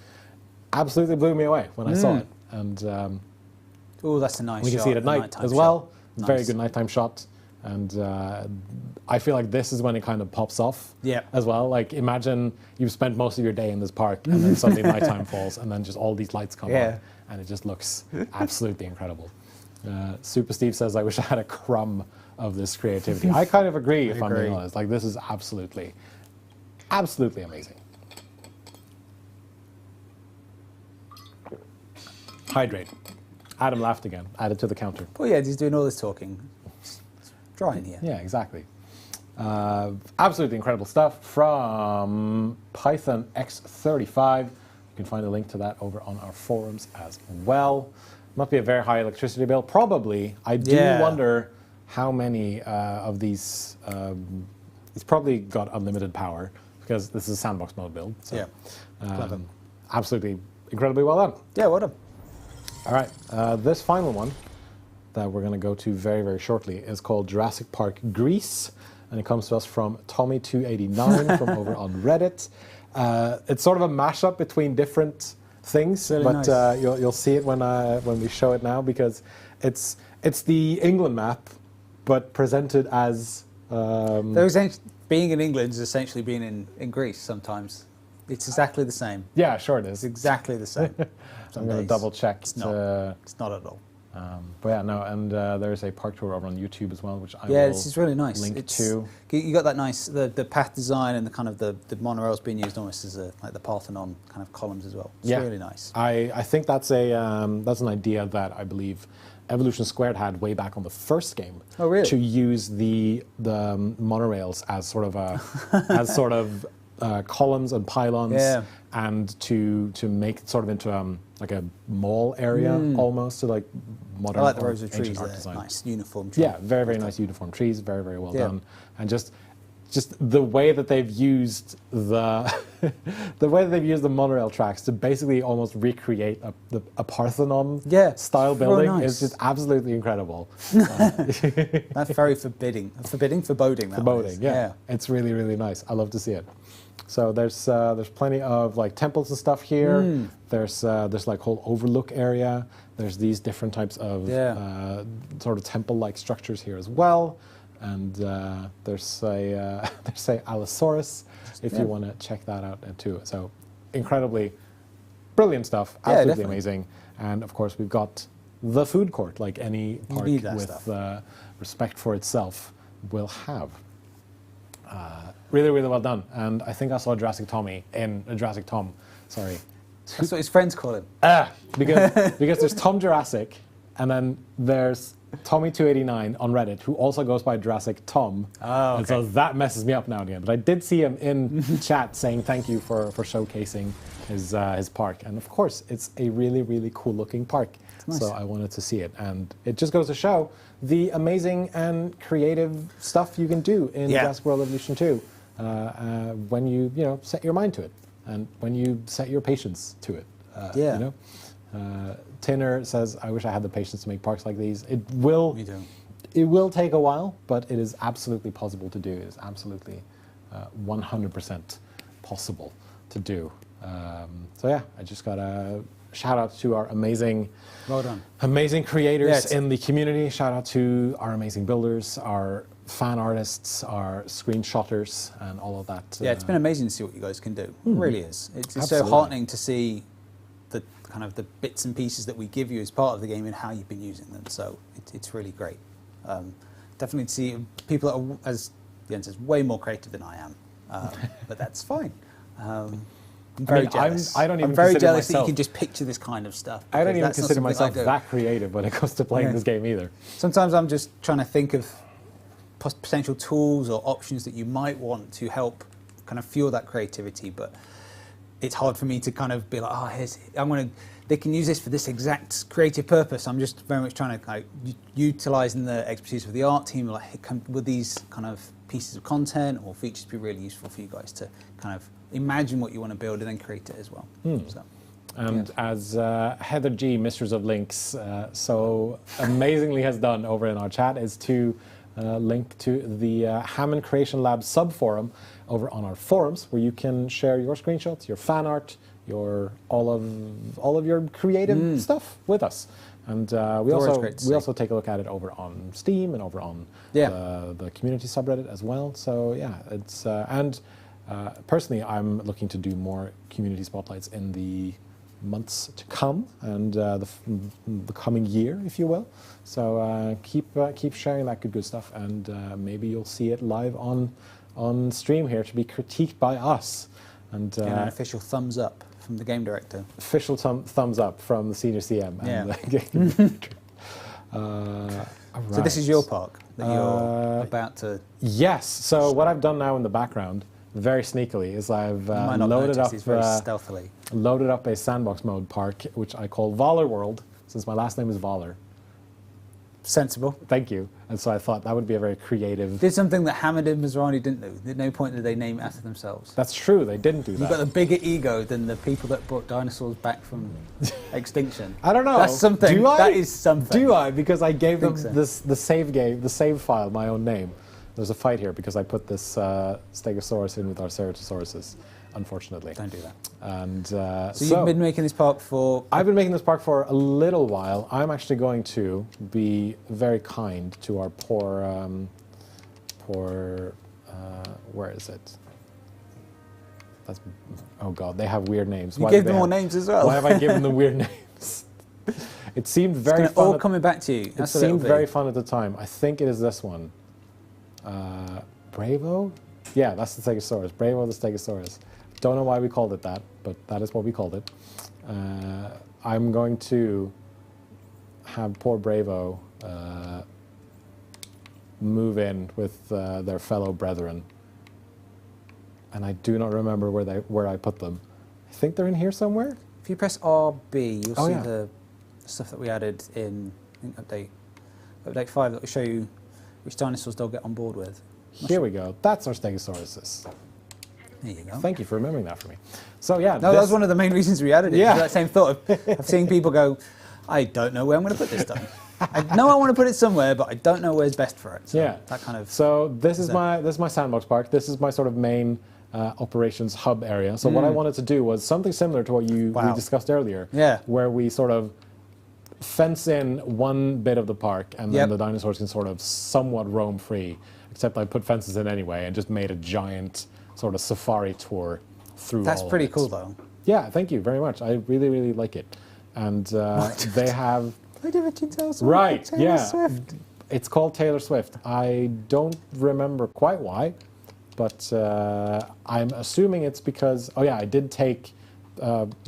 absolutely blew me away when I saw it. And oh, that's a nice shot. We can see it at night as well. Nice. Very good nighttime shot. And I feel like this is when it kind of pops off as well. Like imagine you've spent most of your day in this park and then suddenly nighttime falls and then just all these lights come on and it just looks absolutely incredible. Super Steve says, I wish I had a crumb of this creativity. I kind of agree, if I'm being honest. Like this is absolutely, absolutely amazing. Hydrate. Adam laughed again, added to the counter. Oh yeah, he's doing all this talking. It's dry in here. Yeah, exactly. Absolutely incredible stuff from Python X35. You can find a link to that over on our forums as well. Must be a very high electricity bill. Probably. I do wonder how many of these... it's probably got unlimited power because this is a sandbox mode build. So, absolutely incredibly well done. Yeah, well done. All right, this final one that we're going to go to very, very shortly is called Jurassic Park Greece, and it comes to us from Tommy289 from over on Reddit. It's sort of a mashup between different things, really but nice. You'll see it when we show it now, because it's the England map, but presented as... being in England is essentially being in Greece sometimes. It's exactly the same. Yeah, sure it is. It's exactly the same. I'm going to double check. It's not at all. But yeah, no, and there's a park tour over on YouTube as well, which I will this is really nice. Link to. You got that nice the path design and the kind of the monorails being used almost as like the Parthenon kind of columns as well. It's really nice. I think that's an idea that I believe Evolution Squared had way back on the first game. Oh really? To use the monorails as sort of columns and pylons, and to make it sort of into like a mall area almost, to like modern. I like the rows of trees art there. design. Nice uniform trees. Yeah, very, very nice uniform trees. Very, very well done. And just the way that they've used the the monorail tracks to basically almost recreate a Parthenon style building is just absolutely incredible. That's very foreboding. Foreboding, yeah. It's really, really nice. I love to see it. So there's plenty of like temples and stuff here. There's like whole overlook area. There's these different types of sort of temple-like structures here as well. And there's a Alamosaurus if you want to check that out too. So incredibly brilliant stuff, absolutely amazing. And of course we've got the food court, like any park with respect for itself will have. Really, really well done. And I think I saw Jurassic Tom. Sorry. That's what his friends call him. Because there's Tom Jurassic, and then there's Tommy289 on Reddit, who also goes by Jurassic Tom. Oh, okay. And so that messes me up now and again. But I did see him in chat saying thank you for showcasing his park. And of course, it's a really, really cool looking park. Nice. So I wanted to see it. And it just goes to show the amazing and creative stuff you can do in Jurassic World Evolution 2 when you set your mind to it, and when you set your patience to it. Tinner says, I wish I had the patience to make parks like these. It will take a while, but it is absolutely possible to do. It is absolutely 100% possible to do. So yeah, I just got a shout out to our amazing creators in the community. Shout out to our amazing builders, our fan artists, our screenshotters, and all of that. Yeah, it's been amazing to see what you guys can do. It really is. It's so heartening to see the kind of the bits and pieces that we give you as part of the game and how you've been using them. So it's really great. Definitely to see people that are, as Jens says, way more creative than I am, but that's fine. I'm very jealous. I'm very jealous that you can just picture this kind of stuff. I don't even consider myself that creative when it comes to playing this game either. Sometimes I'm just trying to think of potential tools or options that you might want to help kind of fuel that creativity, but it's hard for me to kind of be like, they can use this for this exact creative purpose. I'm just very much trying to utilising the expertise of the art team. Like, will these kind of pieces of content or features be really useful for you guys to kind of imagine what you want to build and then create it as well? So, and as Heather G, Mistress of Links, so amazingly has done over in our chat, is to link to the Hammond Creation Lab subforum over on our forums, where you can share your screenshots, your fan art, your all of your creative stuff with us. And we also take a look at it over on Steam and over on the community subreddit as well. So yeah, it's personally, I'm looking to do more community spotlights in the months to come and the coming year, if you will. So keep sharing that good stuff, and maybe you'll see it live on stream here to be critiqued by us. And an official thumbs up from the game director. Official thumbs up from the senior CM. And the game director. Right. So this is your park that you're about to... Yes. So what I've done now in the background, very sneakily, is I've loaded up a sandbox mode park, which I call Voller World, since my last name is Voller. Sensible. Thank you. And so I thought that would be a very creative... Did something that Hammond and Masrani didn't do. At no point did they name it after themselves. That's true, they didn't do that. You've got a bigger ego than the people that brought dinosaurs back from extinction. I don't know. That's something. Do I? That is something. Do I? Because I gave them so. the save file, my own name. There's a fight here because I put this Stegosaurus in with our Ceratosauruses, unfortunately. Don't do that. And so you've been making this park for... I've been making this park for a little while. I'm actually going to be very kind to our poor where is it? That's, oh God, they have weird names. You gave them all names as well. Why have I given them weird names? It seemed very fun. All coming back to you. It seemed very fun at the time. I think it is this one. Bravo? Yeah, that's the Stegosaurus. Bravo the Stegosaurus. Don't know why we called it that, but that is what we called it. I'm going to have poor Bravo move in with their fellow brethren. And I do not remember where I put them. I think they're in here somewhere. If you press RB, you'll see the stuff that we added in update 5 that will show you which dinosaurs they'll get on board with. Here we go. That's our Stegosauruses. There you go. Thank you for remembering that for me. So yeah, no, that was one of the main reasons we added it. Yeah. That same thought of seeing people go, I don't know where I'm going to put this stuff. I know I want to put it somewhere, but I don't know where's best for it. So yeah, that kind of. So this is my sandbox park. This is my sort of main operations hub area. So what I wanted to do was something similar to what we discussed earlier. Yeah. Where we sort of fence in one bit of the park, and then the dinosaurs can sort of somewhat roam free. Except I put fences in anyway, and just made a giant sort of safari tour through. That's all pretty of it. cool, though. Yeah, thank you very much. I really, really like it, and they have. Right, yeah. Swift. It's called Taylor Swift. I don't remember quite why, but I'm assuming it's because, oh yeah, I did take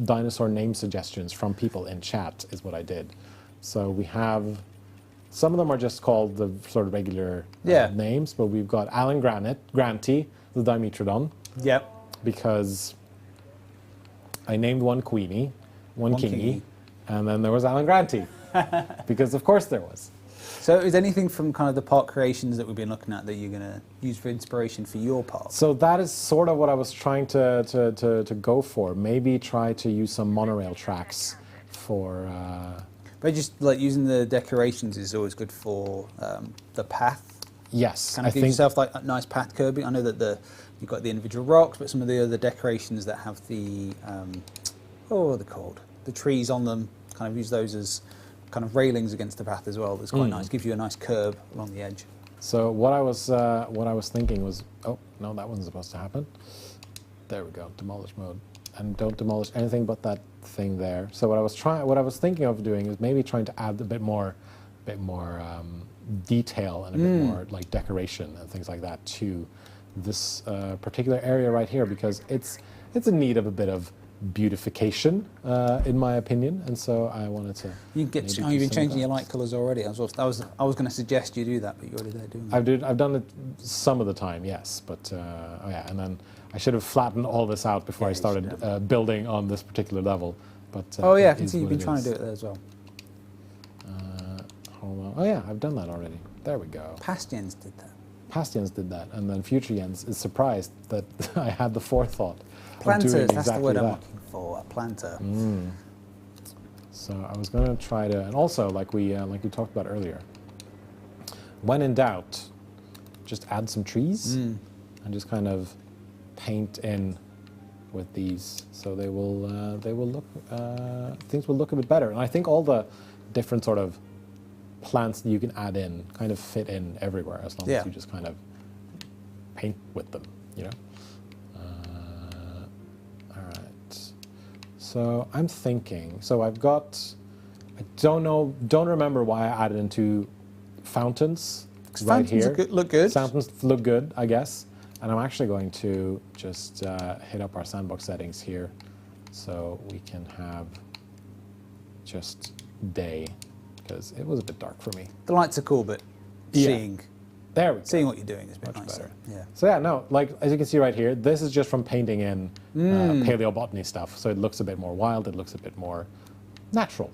dinosaur name suggestions from people in chat, is what I did. So we have, some of them are just called the sort of regular names, but we've got Alan Granty, the Dimetrodon. Yep. Because I named one Queenie, one Kingy, and then there was Alan Granty. Because of course there was. So is anything from kind of the park creations that we've been looking at that you're going to use for inspiration for your park? So that is sort of what I was trying to go for. Maybe try to use some monorail tracks for... But just like using the decorations is always good for the path. Yes. Kind of give yourself like a nice path curbing. I know that you've got the individual rocks, but some of the other decorations that have the, what are they called? The trees on them, kind of use those as kind of railings against the path as well. That's quite nice. Gives you a nice curve along the edge. So what I was thinking was, oh no, that wasn't supposed to happen. There we go, demolish mode, and don't demolish anything but that thing there. So what I was thinking of doing is maybe trying to add a bit more detail and a bit more like decoration and things like that to this particular area right here, because it's in need of a bit of beautification, in my opinion, and so I wanted to. You can get. You've been changing your light colours already. I was going to suggest you do that, but you're already there doing that. I've done it some of the time, yes, but oh yeah, and then I should have flattened all this out before I started building on this particular level. But oh yeah, I can see you've been trying to do it there as well. Hold on. Oh yeah, I've done that already. There we go. Past Jens did that. Past Jens did that, and then future Jens is surprised that I had the forethought. Planters, of doing that's the exactly word I'm that. looking for, a planter. So I was going to try to, and also like we talked about earlier, when in doubt, just add some trees and just kind of paint in with these, so they will look things will look a bit better. And I think all the different sort of plants that you can add in kind of fit in everywhere as long as you just kind of paint with them, you know. All right. So I'm thinking. So I've got. I don't remember why I added into fountains right here. Look good. Fountains look good, I guess. And I'm actually going to just hit up our sandbox settings here, so we can have just day, because it was a bit dark for me. The lights are cool, but seeing there we go. Seeing what you're doing is a bit Much nicer. better. Yeah. So yeah, no, like as you can see right here, this is just from painting in paleobotany stuff, so it looks a bit more wild. It looks a bit more natural.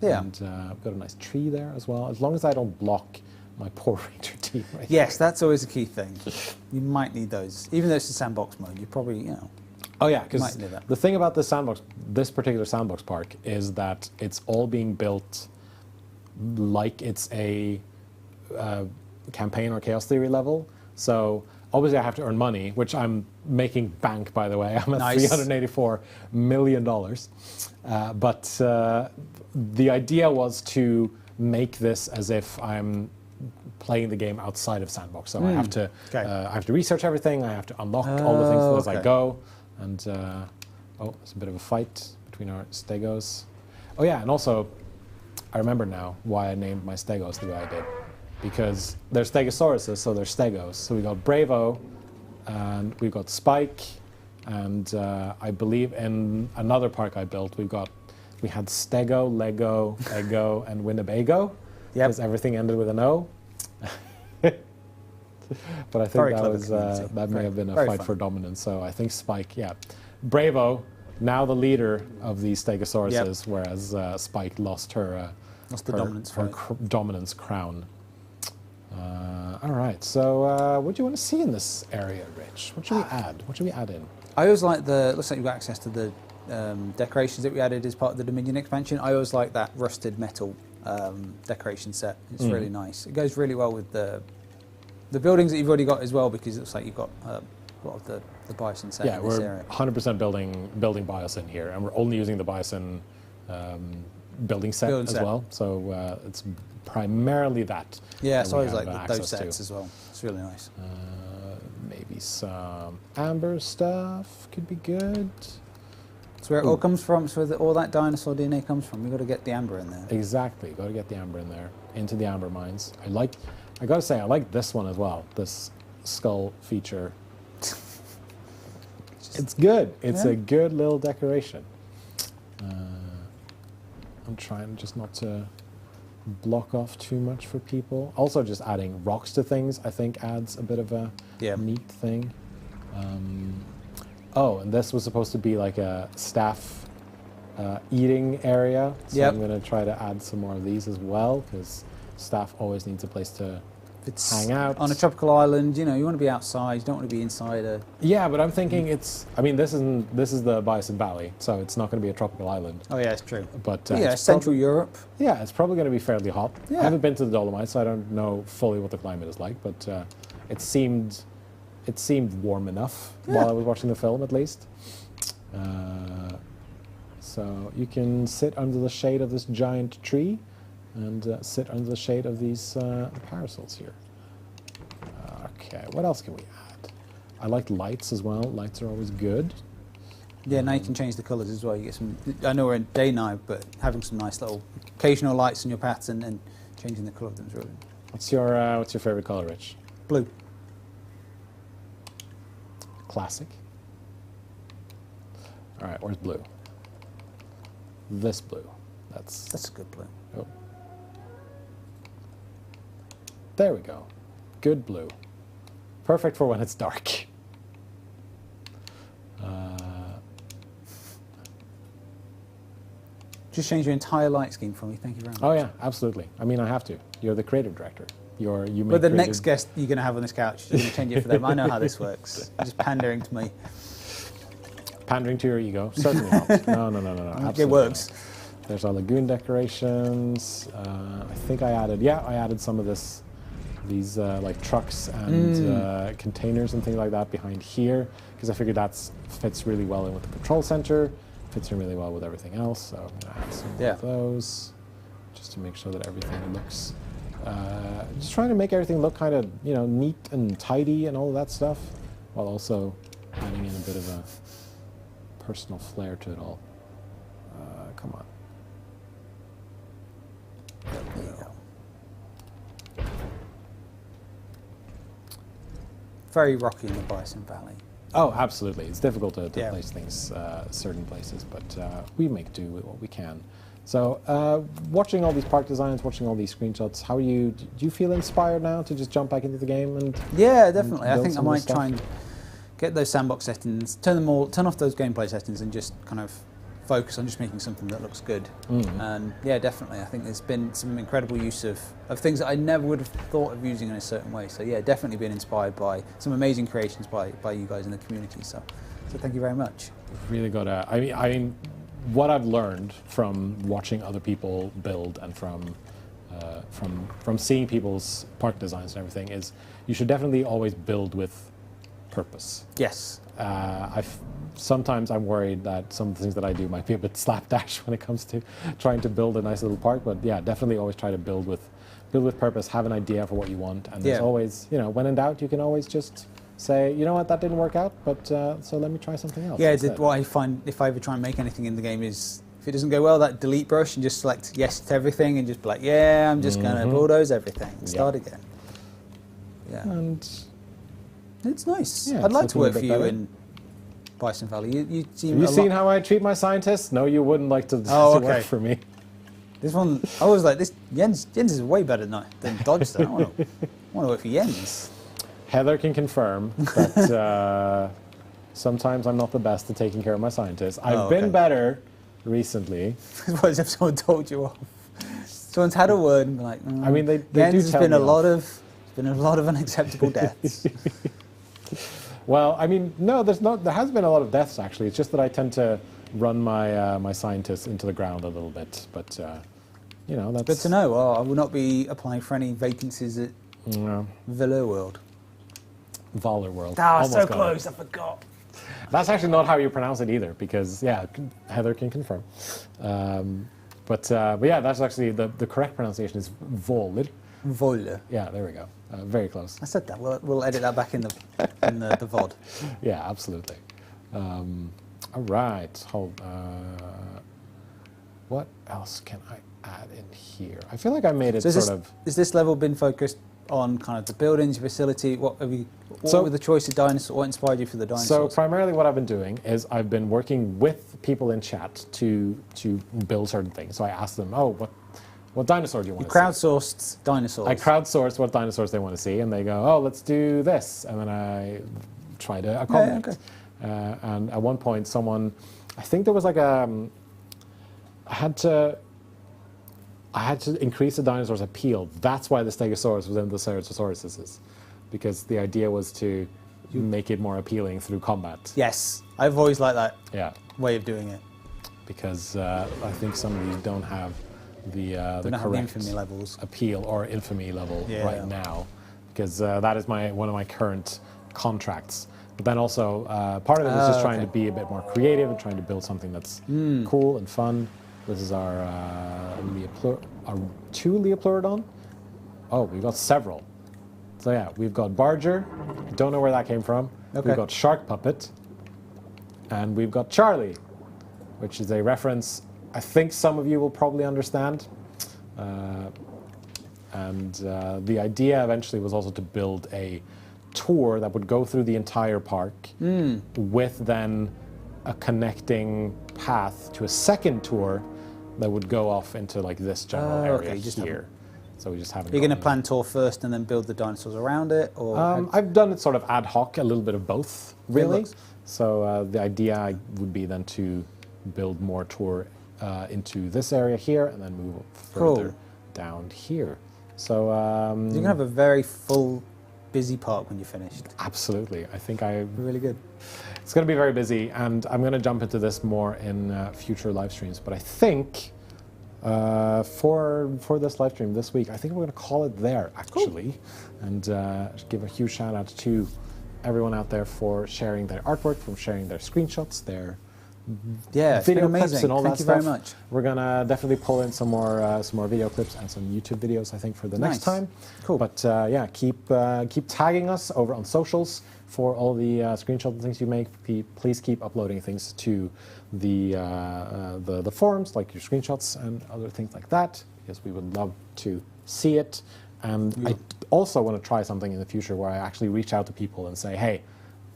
Yeah. And I've got a nice tree there as well. As long as I don't block my poor ranger team. Right Yes, that's always a key thing. You might need those, even though it's a sandbox mode. You probably, you know. Oh yeah, because might need that. the thing about this particular sandbox park, is that it's all being built like it's a campaign or chaos theory level. So obviously I have to earn money, which I'm making bank, by the way. I'm at $384 million. But the idea was to make this as if I'm playing the game outside of sandbox. So I have to research everything. I have to unlock all the things as I go. And oh, there's a bit of a fight between our stegos. Oh yeah, and also I remember now why I named my stegos the way I did. Because they're stegosauruses, so they're stegos. So we got Bravo, and we've got Spike, and I believe in another park I built, we had Stego, Lego, Ego, and Winnebago. Because everything ended with an O. But I think that may have been a fight for dominance. So I think Spike, Bravo, now the leader of these stegosauruses, whereas Spike lost her dominance crown. All right, so what do you want to see in this area, Rich? What should we add? What should we add in? I always like looks like you've got access to the decorations that we added as part of the Dominion expansion. I always like that rusted metal decoration set. It's really nice. It goes really well with the buildings that you've already got as well, because it looks like you've got a lot of the bison set in this area. Yeah, we're 100% building bison here, and we're only using the bison building set as well. So it's primarily that. Yeah, so I always like those sets as well. It's really nice. Maybe some amber stuff could be good. That's where it all comes from. So all that dinosaur DNA comes from. We've got to get the amber in there. Exactly, got to get the amber in there, into the amber mines. I got to say, I like this one as well. This skull feature. It's good. It's a good little decoration. I'm trying just not to block off too much for people. Also, just adding rocks to things, I think, adds a bit of a neat thing. Oh, and this was supposed to be like a staff eating area. So I'm going to try to add some more of these as well, because staff always needs a place to hang out. On a tropical island, you know, you want to be outside, you don't want to be inside a... Yeah, but I'm thinking this is the Bison Valley, so it's not going to be a tropical island. Oh yeah, it's true. But Central Europe. Yeah, it's probably going to be fairly hot. Yeah. I haven't been to the Dolomites, so I don't know fully what the climate is like, but it seemed warm enough while I was watching the film, at least. So you can sit under the shade of this giant tree and sit under the shade of these parasols here. Okay, what else can we add? I like lights as well. Lights are always good. Yeah, now you can change the colours as well. You get some. I know we're in day now, but having some nice little occasional lights on your paths and changing the colour of them is really. What's your favourite colour, Rich? Blue. Classic. All right, where's blue? This blue. That's a good blue. Oh. There we go. Good blue. Perfect for when it's dark. Just change your entire light scheme for me. Thank you very much. Oh yeah, absolutely. I mean, I have to. You're the creative director. You make. But the next guest you're going to have on this couch, you're going to change it for them. I know how this works. You're just pandering to me. Pandering to your ego? Certainly not. No. It works. Not. There's our lagoon decorations. I think I added some of these like trucks and containers and things like that behind here, because I figured that fits really well in with the control center, fits in really well with everything else. So I'm going to add some of those just to make sure that everything looks, just trying to make everything look kind of, neat and tidy and all of that stuff, while also adding in a bit of a personal flair to it all. Come on. There you go. Very rocky in the Bison Valley. Oh, absolutely. It's difficult to place things certain places, but we make do with what we can. So, watching all these park designs, watching all these screenshots, do you feel inspired now to just jump back into the game and? Yeah, definitely. I think I might try and get those sandbox settings, turn off those gameplay settings, and just kind of focus on just making something that looks good. And yeah, definitely. I think there's been some incredible use of things that I never would have thought of using in a certain way. So yeah, definitely been inspired by some amazing creations by you guys in the community. So thank you very much. Really got to. I mean, what I've learned from watching other people build and from seeing people's park designs and everything is you should definitely always build with purpose. Yes. Sometimes I'm worried that some of the things that I do might be a bit slapdash when it comes to trying to build a nice little park. But yeah, definitely always try to build with purpose, have an idea for what you want. And there's always, when in doubt, you can always just say, you know what, that didn't work out, but so let me try something else. Yeah, what I find if I ever try and make anything in the game is, if it doesn't go well, that delete brush and just select yes to everything and just be like, yeah, I'm just going to bulldoze everything and start again. Yeah. And it's nice. Yeah, I'd like to work for you in Bison Valley. You seem. Have you seen how I treat my scientists? No, you wouldn't like to, work for me. This one, I was like, this Jens is way better than Dodgster. I want to work for Jens. Heather can confirm that sometimes I'm not the best at taking care of my scientists. I've been better recently. What as if someone told you off? Someone's had a word and been like, I mean, they Jens do has tell been me a lot of unacceptable deaths. Well, I mean, no, there has been a lot of deaths actually. It's just that I tend to run my scientists into the ground a little bit, but that's good to know. I will not be applying for any vacancies at Villa World. Valor World. So close, I forgot. That's actually not how you pronounce it either, because Heather can confirm. But yeah, that's actually the correct pronunciation is Voller. Voller. Yeah, there we go. Very close. I said that. We'll edit that back in the VOD. Yeah, absolutely. All right. What else can I add in here? I feel like I made it Has this level been focused on kind of the buildings, facility? What were the choice of dinosaurs? What inspired you for the dinosaurs? So primarily what I've been doing is I've been working with people in chat to build certain things. So I asked them, what dinosaur do you want to see? Crowdsourced dinosaurs. I crowdsourced what dinosaurs they want to see, and they go, let's do this. And then I try to accommodate. And at one point, I think there was like I had to increase the dinosaur's appeal. That's why the Stegosaurus was in the Ceratosaurus, because the idea was to make it more appealing through combat. Yes, I've always liked that way of doing it. Because I think some of these don't have the correct infamy levels. appeal or infamy level right now, because that is one of my current contracts. But then also part of it is just trying to be a bit more creative and trying to build something that's cool and fun. This is our two Leopleurodon. Oh, we've got several. So yeah, we've got Barger. Don't know where that came from. We've got Shark Puppet, and we've got Charlie, which is a reference I think some of you will probably understand. The idea eventually was also to build a tour that would go through the entire park with then a connecting path to a second tour that would go off into like this general area here. So we just haven't. You're going to plan tour first and then build the dinosaurs around it, or I've done it sort of ad hoc, a little bit of both, really. So the idea would be then to build more tour into this area here, and then move further down here. So you're going to have a very full, busy park when you're finished. Absolutely, I think really good. It's going to be very busy, and I'm going to jump into this more in future live streams. But I think for this live stream this week, I think we're going to call it there, actually, and give a huge shout out to everyone out there for sharing their artwork, for sharing their screenshots, their video clips and all that stuff. Thank you very much. We're going to definitely pull in some more video clips and some YouTube videos, I think, for the next time. Cool. But yeah, keep tagging us over on socials for all the screenshots and things you make. Please keep uploading things to the forums, like your screenshots and other things like that, because we would love to see it. And I also want to try something in the future where I actually reach out to people and say, hey,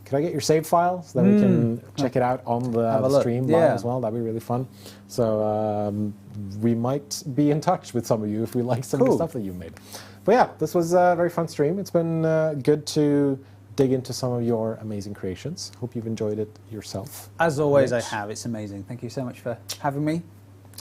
could I get your save file so that we can check it out on the stream live as well? That'd be really fun. So we might be in touch with some of you if we like some of the stuff that you made. But yeah, this was a very fun stream. It's been good to dig into some of your amazing creations. Hope you've enjoyed it yourself. As always, I have. It's amazing. Thank you so much for having me.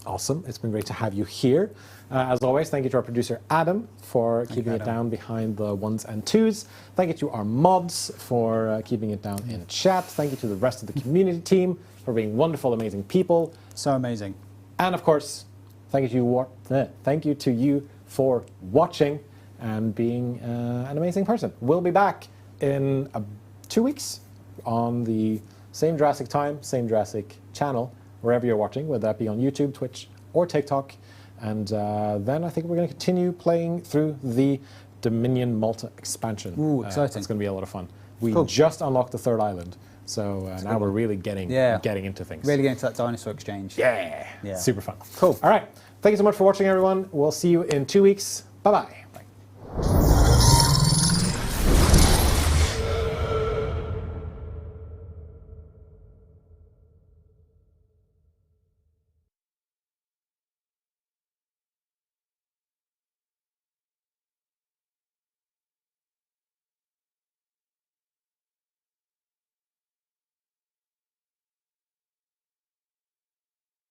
Awesome. It's been great to have you here. As always, thank you to our producer, Adam, for keeping it down behind the ones and twos. Thank you to our mods for keeping it down in chat. Thank you to the rest of the community team for being wonderful, amazing people. So amazing. And of course, thank you to you for watching and being an amazing person. We'll be back in 2 weeks on the same Jurassic time, same Jurassic channel, wherever you're watching, whether that be on YouTube, Twitch, or TikTok. And then I think we're going to continue playing through the Dominion Malta expansion. Ooh, exciting. It's going to be a lot of fun. We just unlocked the third island, so now we're really getting into things. Really getting into that dinosaur exchange. Yeah, super fun. Cool. All right, thank you so much for watching, everyone. We'll see you in 2 weeks. Bye-bye.